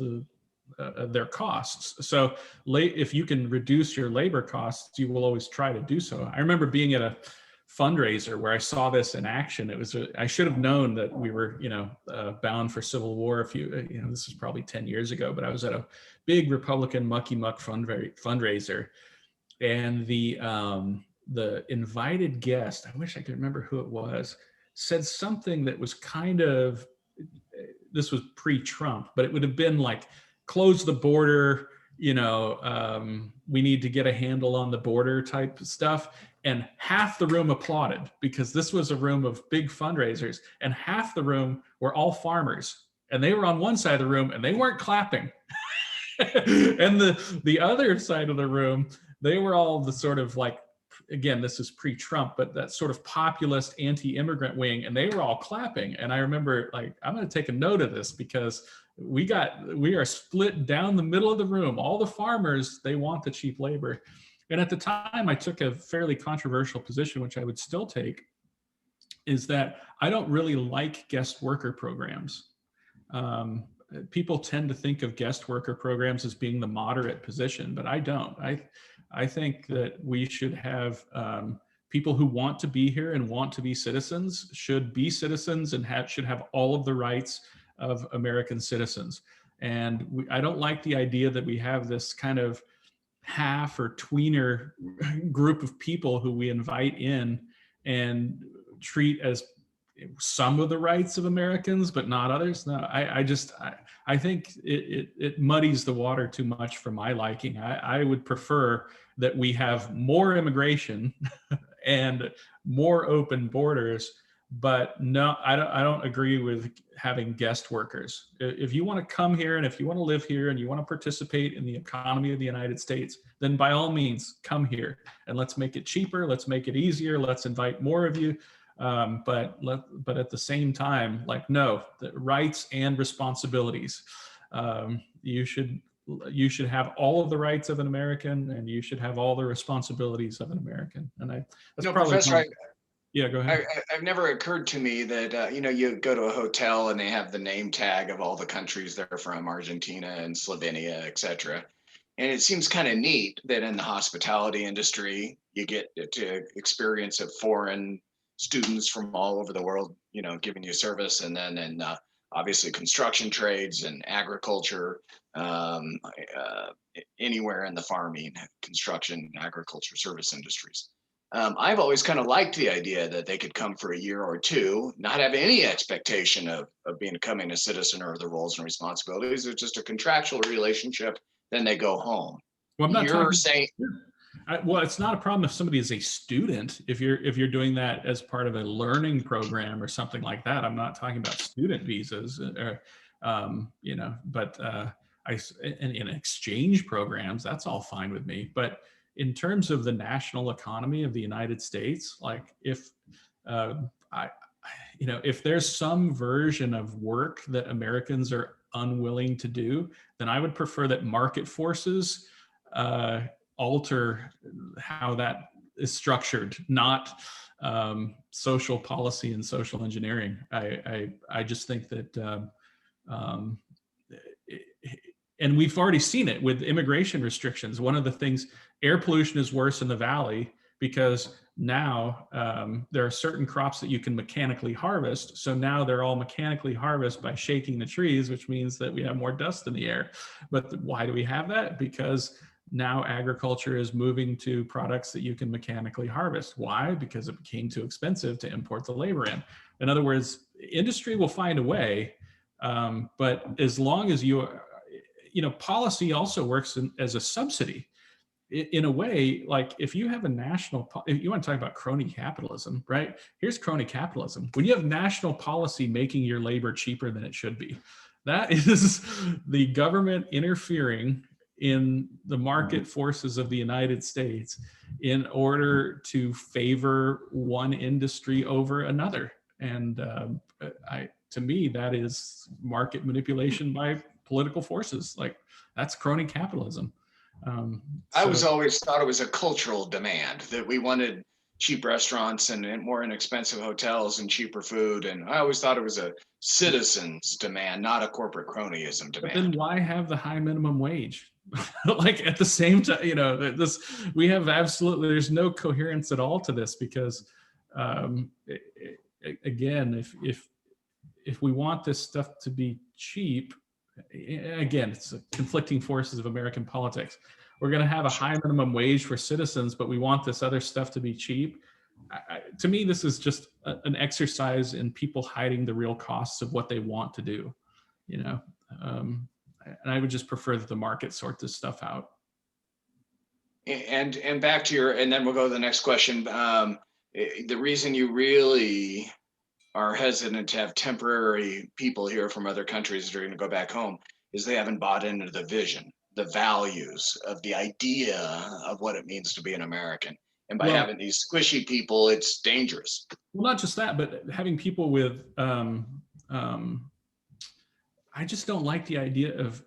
their costs. So if you can reduce your labor costs, you will always try to do so. I remember being at a fundraiser where I saw this in action. I should have known that we were, bound for civil war. This is probably 10 years ago, but I was at a big Republican mucky muck fundraiser, and the invited guest, I wish I could remember who it was, said something that was this was pre-Trump, but it would have been like, close the border, we need to get a handle on the border type stuff. And half the room applauded, because this was a room of big fundraisers, and half the room were all farmers, and they were on one side of the room and they weren't clapping. And the other side of the room, they were all the sort of like, again, this is pre-Trump, but that sort of populist anti-immigrant wing, and they were all clapping. And I remember, like, I'm going to take a note of this, because we are split down the middle of the room. All the farmers, they want the cheap labor. And at the time, I took a fairly controversial position, which I would still take, is that I don't really like guest worker programs. People tend to think of guest worker programs as being the moderate position, but I don't. I think that we should have people who want to be here and want to be citizens should be citizens and should have all of the rights of American citizens. And I don't like the idea that we have this kind of half or tweener group of people who we invite in and treat as some of the rights of Americans, but not others. No, I think it muddies the water too much for my liking. I would prefer that we have more immigration and more open borders, But no, I don't agree with having guest workers. If you want to come here and if you want to live here and you want to participate in the economy of the United States, then by all means come here and let's make it cheaper. Let's make it easier. Let's invite more of you. But at the same time, like, no, the rights and responsibilities. You should have all of the rights of an American, and you should have all the responsibilities of an American. And that's No, probably Professor, yeah, go ahead. I've never occurred to me that, you go to a hotel and they have the name tag of all the countries they're from, Argentina and Slovenia, et cetera. And it seems kind of neat that in the hospitality industry, you get to experience of foreign students from all over the world, giving you service. And then in obviously construction trades and agriculture, anywhere in the farming, construction, agriculture, service industries. I've always kind of liked the idea that they could come for a year or two, not have any expectation of becoming a citizen or the roles and responsibilities. It's just a contractual relationship. Then they go home. Well, I'm not You're saying, well, it's not a problem if somebody is a student. If you're doing that as part of a learning program or something like that. I'm not talking about student visas, or, but in exchange programs, that's all fine with me. But in terms of the national economy of the United States, like if if there's some version of work that Americans are unwilling to do, then I would prefer that market forces alter how that is structured, not social policy and social engineering. I just think that, and we've already seen it with immigration restrictions. One of the things, air pollution is worse in the valley because now there are certain crops that you can mechanically harvest. So now they're all mechanically harvested by shaking the trees, which means that we have more dust in the air. But why do we have that? Because now agriculture is moving to products that you can mechanically harvest. Why? Because it became too expensive to import the labor in. In other words, industry will find a way, but as long as policy also works as a subsidy. In a way, like if you have a if you want to talk about crony capitalism, right? Here's crony capitalism. When you have national policy making your labor cheaper than it should be, that is the government interfering in the market forces of the United States in order to favor one industry over another. And to me, that is market manipulation by political forces. Like, that's crony capitalism. I was always thought it was a cultural demand that we wanted cheap restaurants and more inexpensive hotels and cheaper food. And I always thought it was a citizen's demand, not a corporate cronyism demand. But then why have the high minimum wage? Like at the same time, we have absolutely, there's no coherence at all to this because again, if we want this stuff to be cheap, again, it's conflicting forces of American politics. We're going to have a high minimum wage for citizens, but we want this other stuff to be cheap. To me, this is just an exercise in people hiding the real costs of what they want to do, and I would just prefer that the market sort this stuff out. And back to and then we'll go to the next question. The reason you really are hesitant to have temporary people here from other countries that are going to go back home is they haven't bought into the vision, the values of the idea of what it means to be an American. And by having these squishy people, it's dangerous. Well, not just that, but having people with, I just don't like the idea of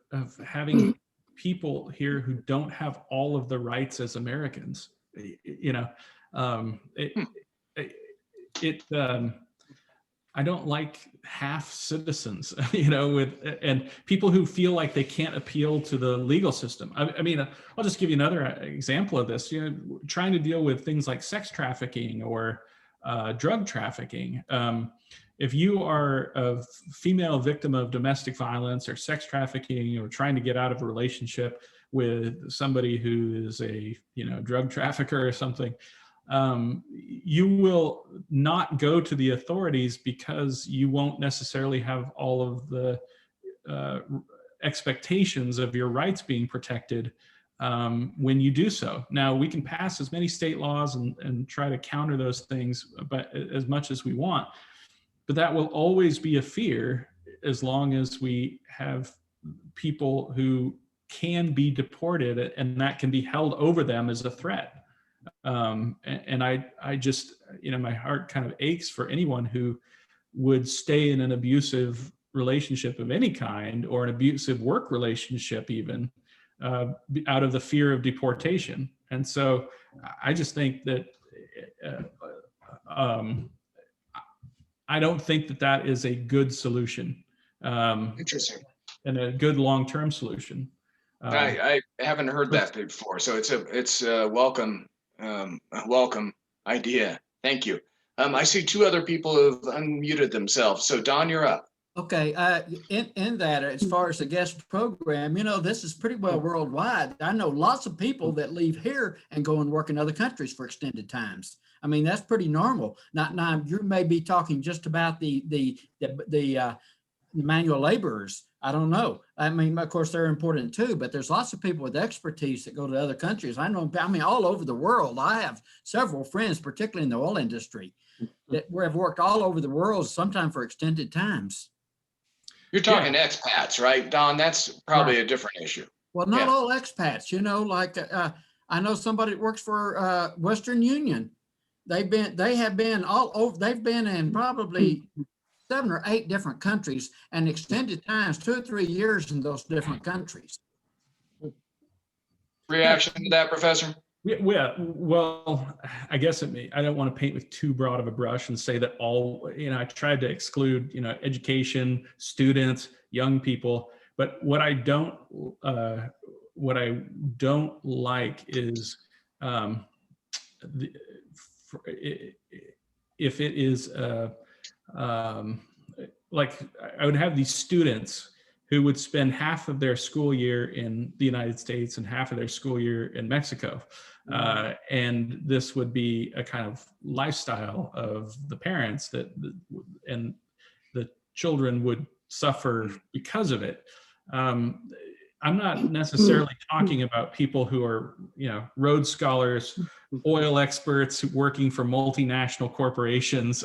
having people here who don't have all of the rights as Americans. I don't like half citizens, and people who feel like they can't appeal to the legal system. I mean, I'll just give you another example of this. Trying to deal with things like sex trafficking or drug trafficking. If you are a female victim of domestic violence or sex trafficking, or trying to get out of a relationship with somebody who is a drug trafficker or something, you will not go to the authorities because you won't necessarily have all of the expectations of your rights being protected when you do so. Now, we can pass as many state laws and try to counter those things, but as much as we want. but that will always be a fear as long as we have people who can be deported and that can be held over them as a threat. And I just, my heart kind of aches for anyone who would stay in an abusive relationship of any kind, or an abusive work relationship even, out of the fear of deportation. And so I just think that I don't think that that is a good solution. Interesting. And a good long-term solution. I haven't heard that before, so it's a welcome idea. Thank you. I see two other people who have unmuted themselves. So Don, you're up. Okay, in that, as far as the guest program, this is pretty well worldwide. I know lots of people that leave here and go and work in other countries for extended times. I mean, that's pretty normal. Now you may be talking just about the manual laborers. I don't know. I mean, of course, they're important too, but there's lots of people with expertise that go to other countries. I mean, all over the world. I have several friends, particularly in the oil industry, that have worked all over the world, sometimes for extended times. You're talking expats, right, Don? That's probably a different issue. Well, not all expats, like I know somebody that works for Western Union. They've been in probably 7 or 8 different countries and extended times, 2 or 3 years in those different countries. Reaction to that, Professor? Yeah, well, I guess I don't want to paint with too broad of a brush and say that all, I tried to exclude, education, students, young people, but what I don't like is if it is like I would have these students who would spend half of their school year in the United States and half of their school year in Mexico. And this would be a kind of lifestyle of the parents and the children would suffer because of it. I'm not necessarily talking about people who are, Rhodes Scholars, oil experts working for multinational corporations.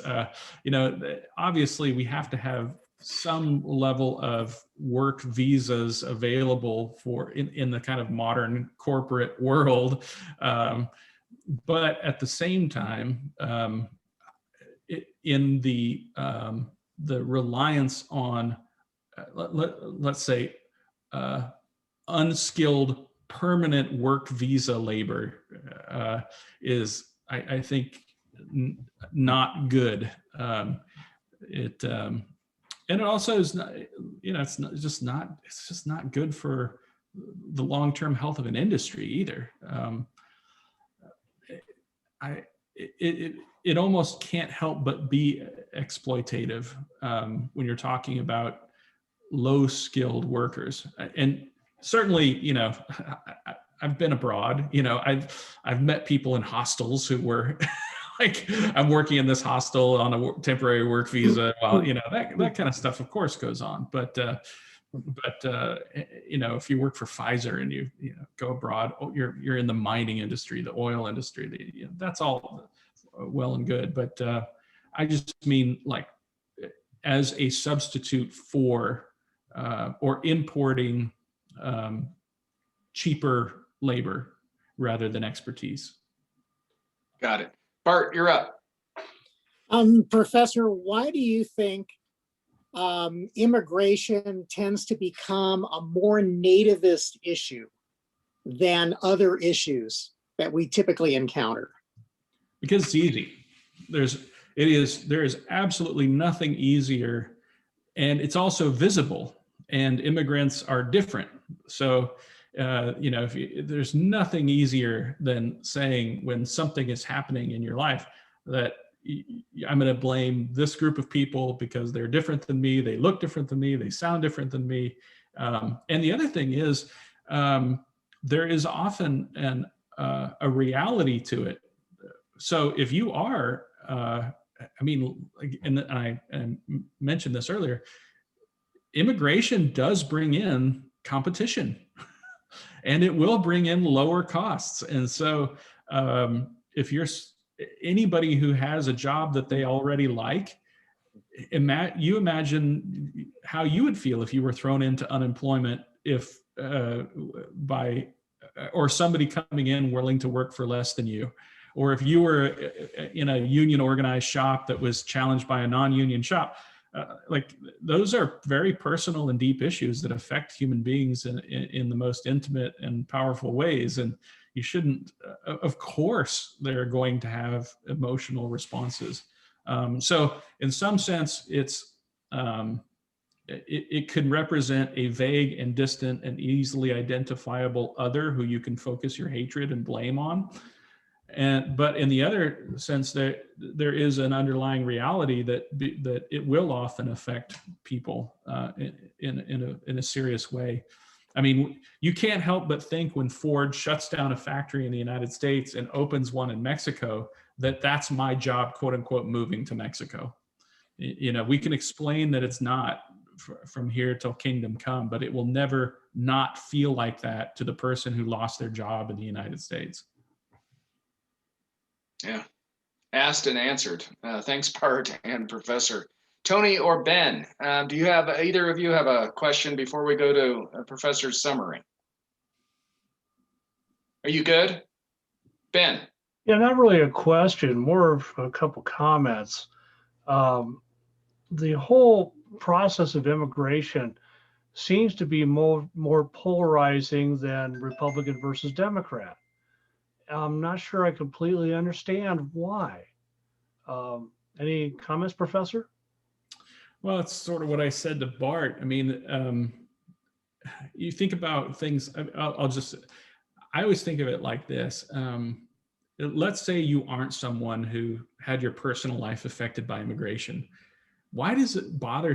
Obviously we have to have some level of work visas available for in the kind of modern corporate world. But at the same time, in the reliance on, let's say, unskilled permanent work visa labor is, I think, not good. And it also is not, it's just not good for the long-term health of an industry either. It almost can't help but be exploitative when you're talking about low-skilled workers. And certainly, I've been abroad. I've met people in hostels who were like, I'm working in this hostel on a temporary work visa. Well, that kind of stuff, of course, goes on. But if you work for Pfizer and you go abroad, you're in the mining industry, the oil industry. That's all well and good. But I just mean, like, as a substitute for or importing cheaper labor rather than expertise. Got it. Bart, you're up. Professor, why do you think immigration tends to become a more nativist issue than other issues that we typically encounter? Because it's easy. There is absolutely nothing easier, and it's also visible, and immigrants are different. So there's nothing easier than saying, when something is happening in your life, that I'm going to blame this group of people because they're different than me, they look different than me, they sound different than me. And the other thing is, there is often a reality to it. So if you are, and I mentioned this earlier, immigration does bring in competition. And it will bring in lower costs. And so if you're anybody who has a job that they already like, you imagine how you would feel if you were thrown into unemployment if or somebody coming in willing to work for less than you, or if you were in a union organized shop that was challenged by a non-union shop. Like those are very personal and deep issues that affect human beings in the most intimate and powerful ways. And you shouldn't, of course, they're going to have emotional responses. So in some sense, it could represent a vague and distant and easily identifiable other who you can focus your hatred and blame on. But in the other sense, there is an underlying reality that it will often affect people in a serious way. I mean, you can't help but think when Ford shuts down a factory in the United States and opens one in Mexico, that's my job, quote unquote, moving to Mexico. You know, we can explain that it's not from here till kingdom come, but it will never not feel like that to the person who lost their job in the United States. Yeah, asked and answered. Thanks, Bart and Professor. Tony or Ben, do you have, either of you have a question before we go to Professor's summary? Are you good? Ben? Yeah, not really a question, more of a couple comments. The whole process of immigration seems to be more polarizing than Republican versus Democrat. I'm not sure I completely understand why. Any comments, Professor? Well, it's sort of what I said to Bart. I mean, you think about things, I always think of it like this. Let's say you aren't someone who had your personal life affected by immigration. Why does it bother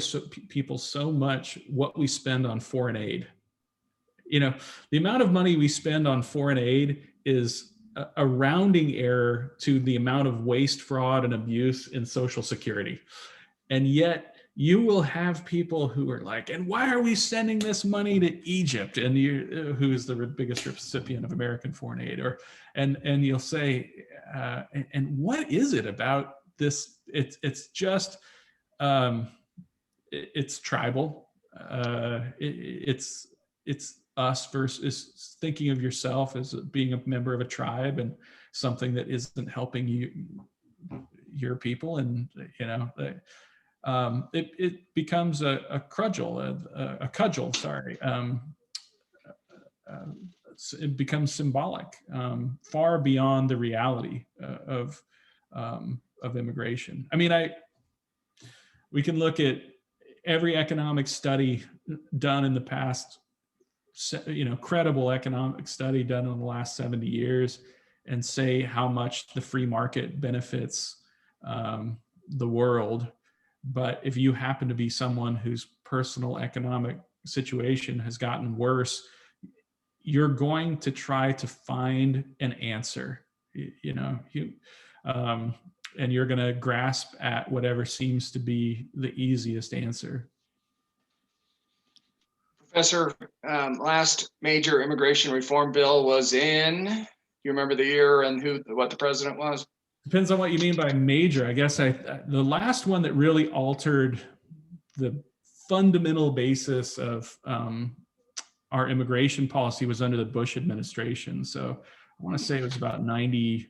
people so much what we spend on foreign aid? You know, the amount of money we spend on foreign aid is a rounding error to the amount of waste, fraud, and abuse in Social Security. And yet you will have people who are like, and why are we sending this money to Egypt? And who is the biggest recipient of American foreign aid? And you'll say, and what is it about this? It's just, it's tribal. It's us versus thinking of yourself as being a member of a tribe and something that isn't helping your people. And, you know, it becomes a cudgel. It becomes symbolic, far beyond the reality of immigration. I mean, we can look at every economic study done in the past, you know, credible economic study done in the last 70 years, and say how much the free market benefits the world. But if you happen to be someone whose personal economic situation has gotten worse, you're going to try to find an answer, you know, and you're going to grasp at whatever seems to be the easiest answer. Professor, last major immigration reform bill was in, you remember the year and what the president was? Depends on what you mean by major. I guess the last one that really altered the fundamental basis of our immigration policy was under the Bush administration. So I want to say it was about 94-ish.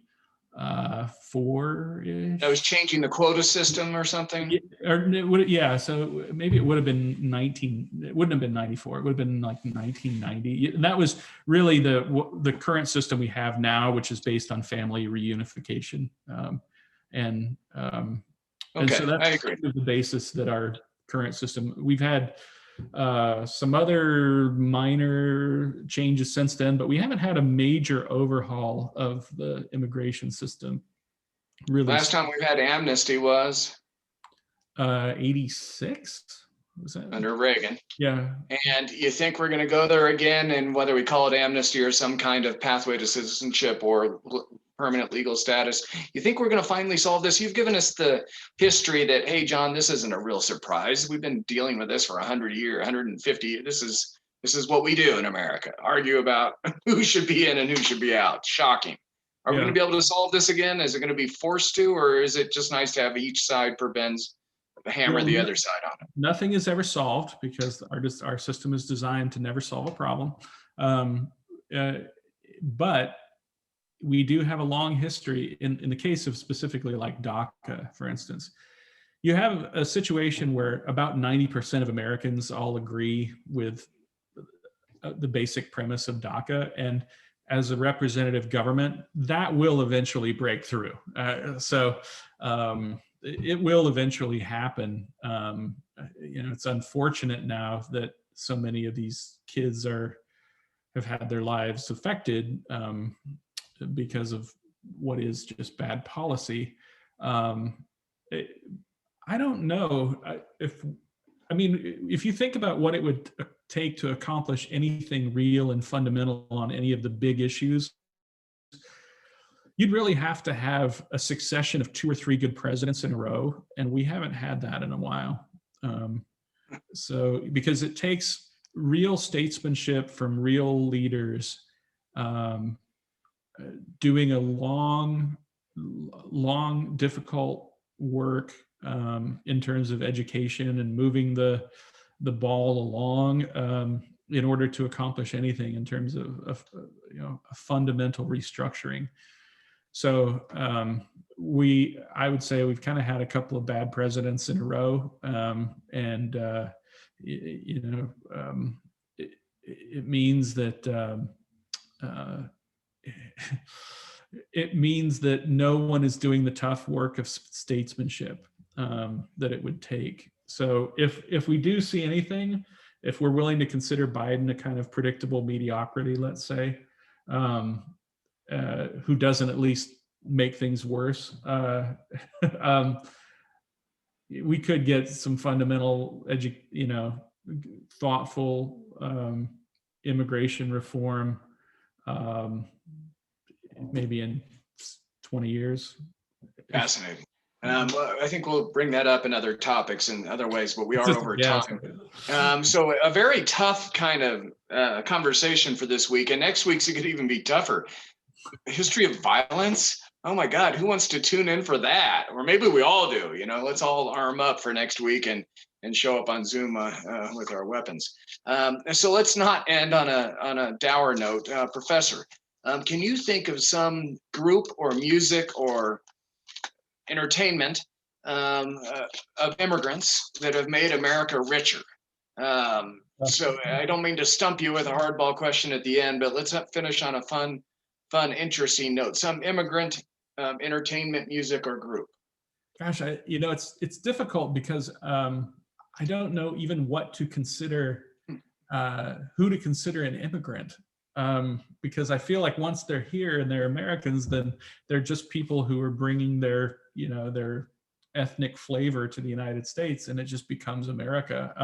That was changing the quota system or something? Yeah, so maybe it would have been it wouldn't have been 94. It would have been like 1990. And that was really the current system we have now, which is based on family reunification. And so that's the basis that our current system, we've had some other minor changes since then, but we haven't had a major overhaul of the immigration system. Really, last time we've had amnesty was 86. Was that under Reagan? Yeah. And you think we're going to go there again, and whether we call it amnesty or some kind of pathway to citizenship or permanent legal status, you think we're going to finally solve this? You've given us the history that, hey, John, this isn't a real surprise. We've been dealing with this for 100 years, 150 years. This is what we do in America, argue about who should be in and who should be out. Shocking. Are we going to be able to solve this again? Is it going to be forced to, or is it just nice to have each side, per Ben's hammer Well, the other side on it. Nothing is ever solved because our system is designed to never solve a problem. But we do have a long history in the case of specifically like DACA, for instance. You have a situation where about 90% of Americans all agree with the basic premise of DACA, and as a representative government, that will eventually break through. It will eventually happen. It's unfortunate now that so many of these kids have had their lives affected because of what is just bad policy. I don't know if you think about what it would take to accomplish anything real and fundamental on any of the big issues, you'd really have to have a succession of 2 or 3 good presidents in a row, and we haven't had that in a while. Because it takes real statesmanship from real leaders doing a long, difficult work in terms of education and moving the ball along in order to accomplish anything in terms of a fundamental restructuring. So I would say we've kind of had a couple of bad presidents in a row, it means that it means that no one is doing the tough work of statesmanship that it would take. So if we do see anything, if we're willing to consider Biden a kind of predictable mediocrity, let's say, who doesn't at least make things worse, we could get some fundamental, thoughtful immigration reform, maybe in 20 years. Fascinating. I think we'll bring that up in other topics and other ways, but we are over time. So a very tough kind of conversation for this week, and next week's it could even be tougher. History of violence. Oh my God, who wants to tune in for that? Or maybe we all do. Let's all arm up for next week and show up on Zoom with our weapons. So let's not end on a dour note. Professor, can you think of some group or music or entertainment of immigrants that have made America richer? So I don't mean to stump you with a hardball question at the end, but let's finish on a fun, interesting note. Some immigrant entertainment, music, or group. Gosh, it's difficult because I don't know even what to consider, who to consider an immigrant. Because I feel like once they're here and they're Americans, then they're just people who are bringing their ethnic flavor to the United States, and it just becomes America.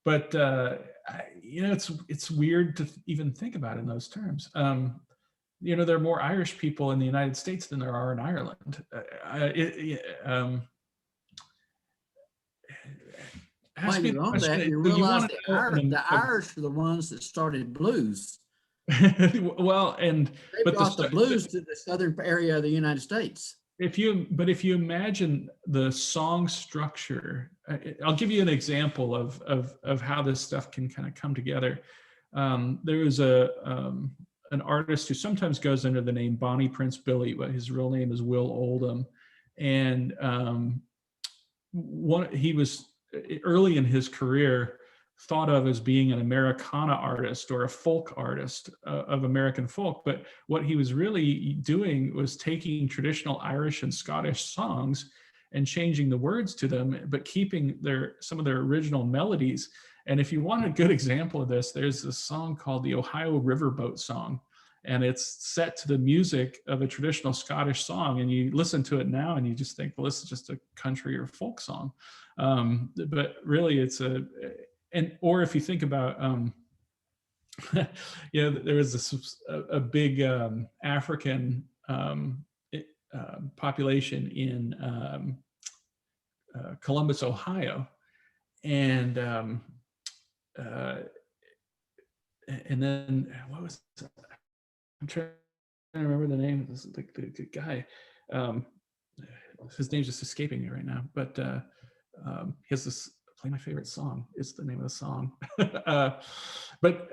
But it's weird to even think about it in those terms. There are more Irish people in the United States than there are in Ireland. While you're on that, you realize the Irish are the ones that started blues. Well, they brought the blues to the southern area of the United States. If you imagine the song structure, I'll give you an example of how this stuff can kind of come together. There was an artist who sometimes goes under the name Bonnie Prince Billy, but his real name is Will Oldham, and he was early in his career thought of as being an Americana artist or a folk artist of American folk. But what he was really doing was taking traditional Irish and Scottish songs and changing the words to them, but keeping some of their original melodies. And if you want a good example of this, there's a song called the Ohio Riverboat song, and it's set to the music of a traditional Scottish song. And you listen to it now and you just think, well, this is just a country or folk song. But really or if you think about, there was a big African population in Columbus, Ohio, and then what was it? I'm trying to remember the name of the guy. his name's just escaping me right now, but he has this "Play My Favorite Song" is the name of the song. But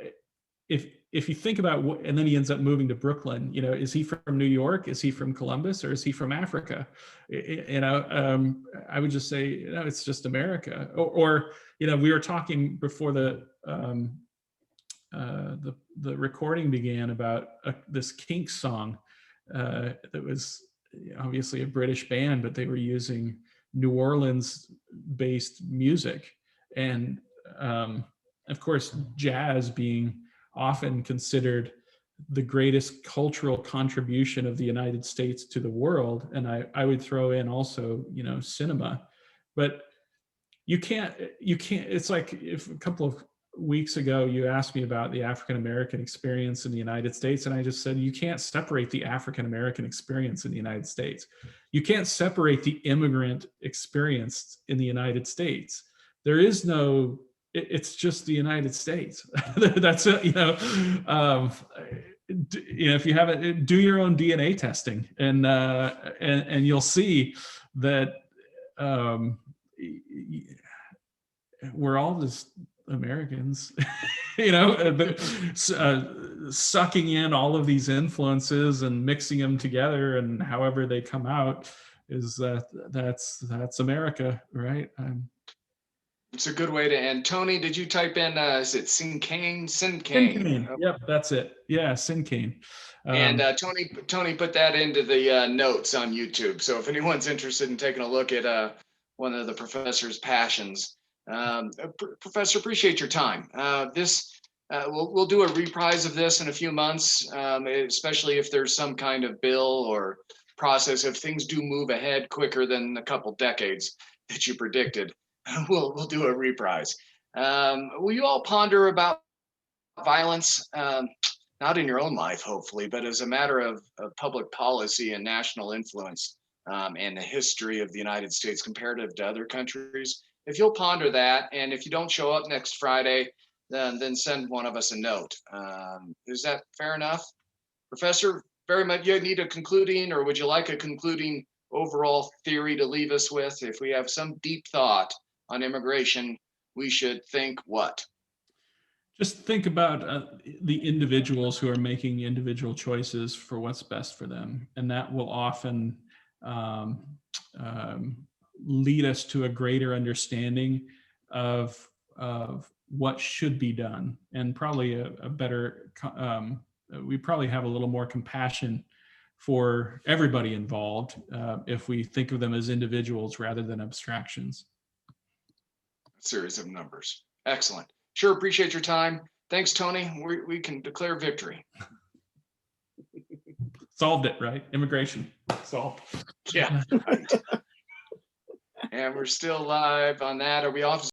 if you think about what, and then he ends up moving to Brooklyn, you know, is he from New York? Is he from Columbus, or is he from Africa? You know, I would just say, you know, it's just America. Or you know, we were talking before the recording began about this Kinks song that was obviously a British band, but they were using New Orleans-based music, and of course, jazz being often considered the greatest cultural contribution of the United States to the world, and I would throw in also, you know, cinema, but you can't. It's like if a couple of weeks ago you asked me about the African American experience in the United States, and I just said you can't separate the African American experience in the United States. You can't separate the immigrant experience in the United States. There is no. It's just the United States. That's it. You know, if you haven't, do your own DNA testing, and you'll see that we're all just Americans, you know, but sucking in all of these influences and mixing them together, and however they come out is that's America, right? It's a good way to end. Tony, did you type in, is it Sincane? Sincane. Yep, that's it. Yeah, Sincane. And Tony put that into the notes on YouTube. So if anyone's interested in taking a look at one of the professor's passions, Professor, appreciate your time. We'll do a reprise of this in a few months, especially if there's some kind of bill or process. If things do move ahead quicker than a couple decades that you predicted, we'll do a reprise. Will you all ponder about violence, not in your own life, hopefully, but as a matter of public policy and national influence, and the history of the United States comparative to other countries? If you'll ponder that, and if you don't show up next Friday, then send one of us a note. Is that fair enough? Professor, very much, you need a concluding, or would you like a concluding overall theory to leave us with? If we have some deep thought on immigration, we should think what? Just think about the individuals who are making individual choices for what's best for them. And that will often lead us to a greater understanding of what should be done, and probably a better, we probably have a little more compassion for everybody involved if we think of them as individuals rather than abstractions. Series of numbers. Excellent. Sure, appreciate your time. Thanks, Tony. We can declare victory. Solved it, right? Immigration solved. Yeah. Right. And we're still live on that. Are we off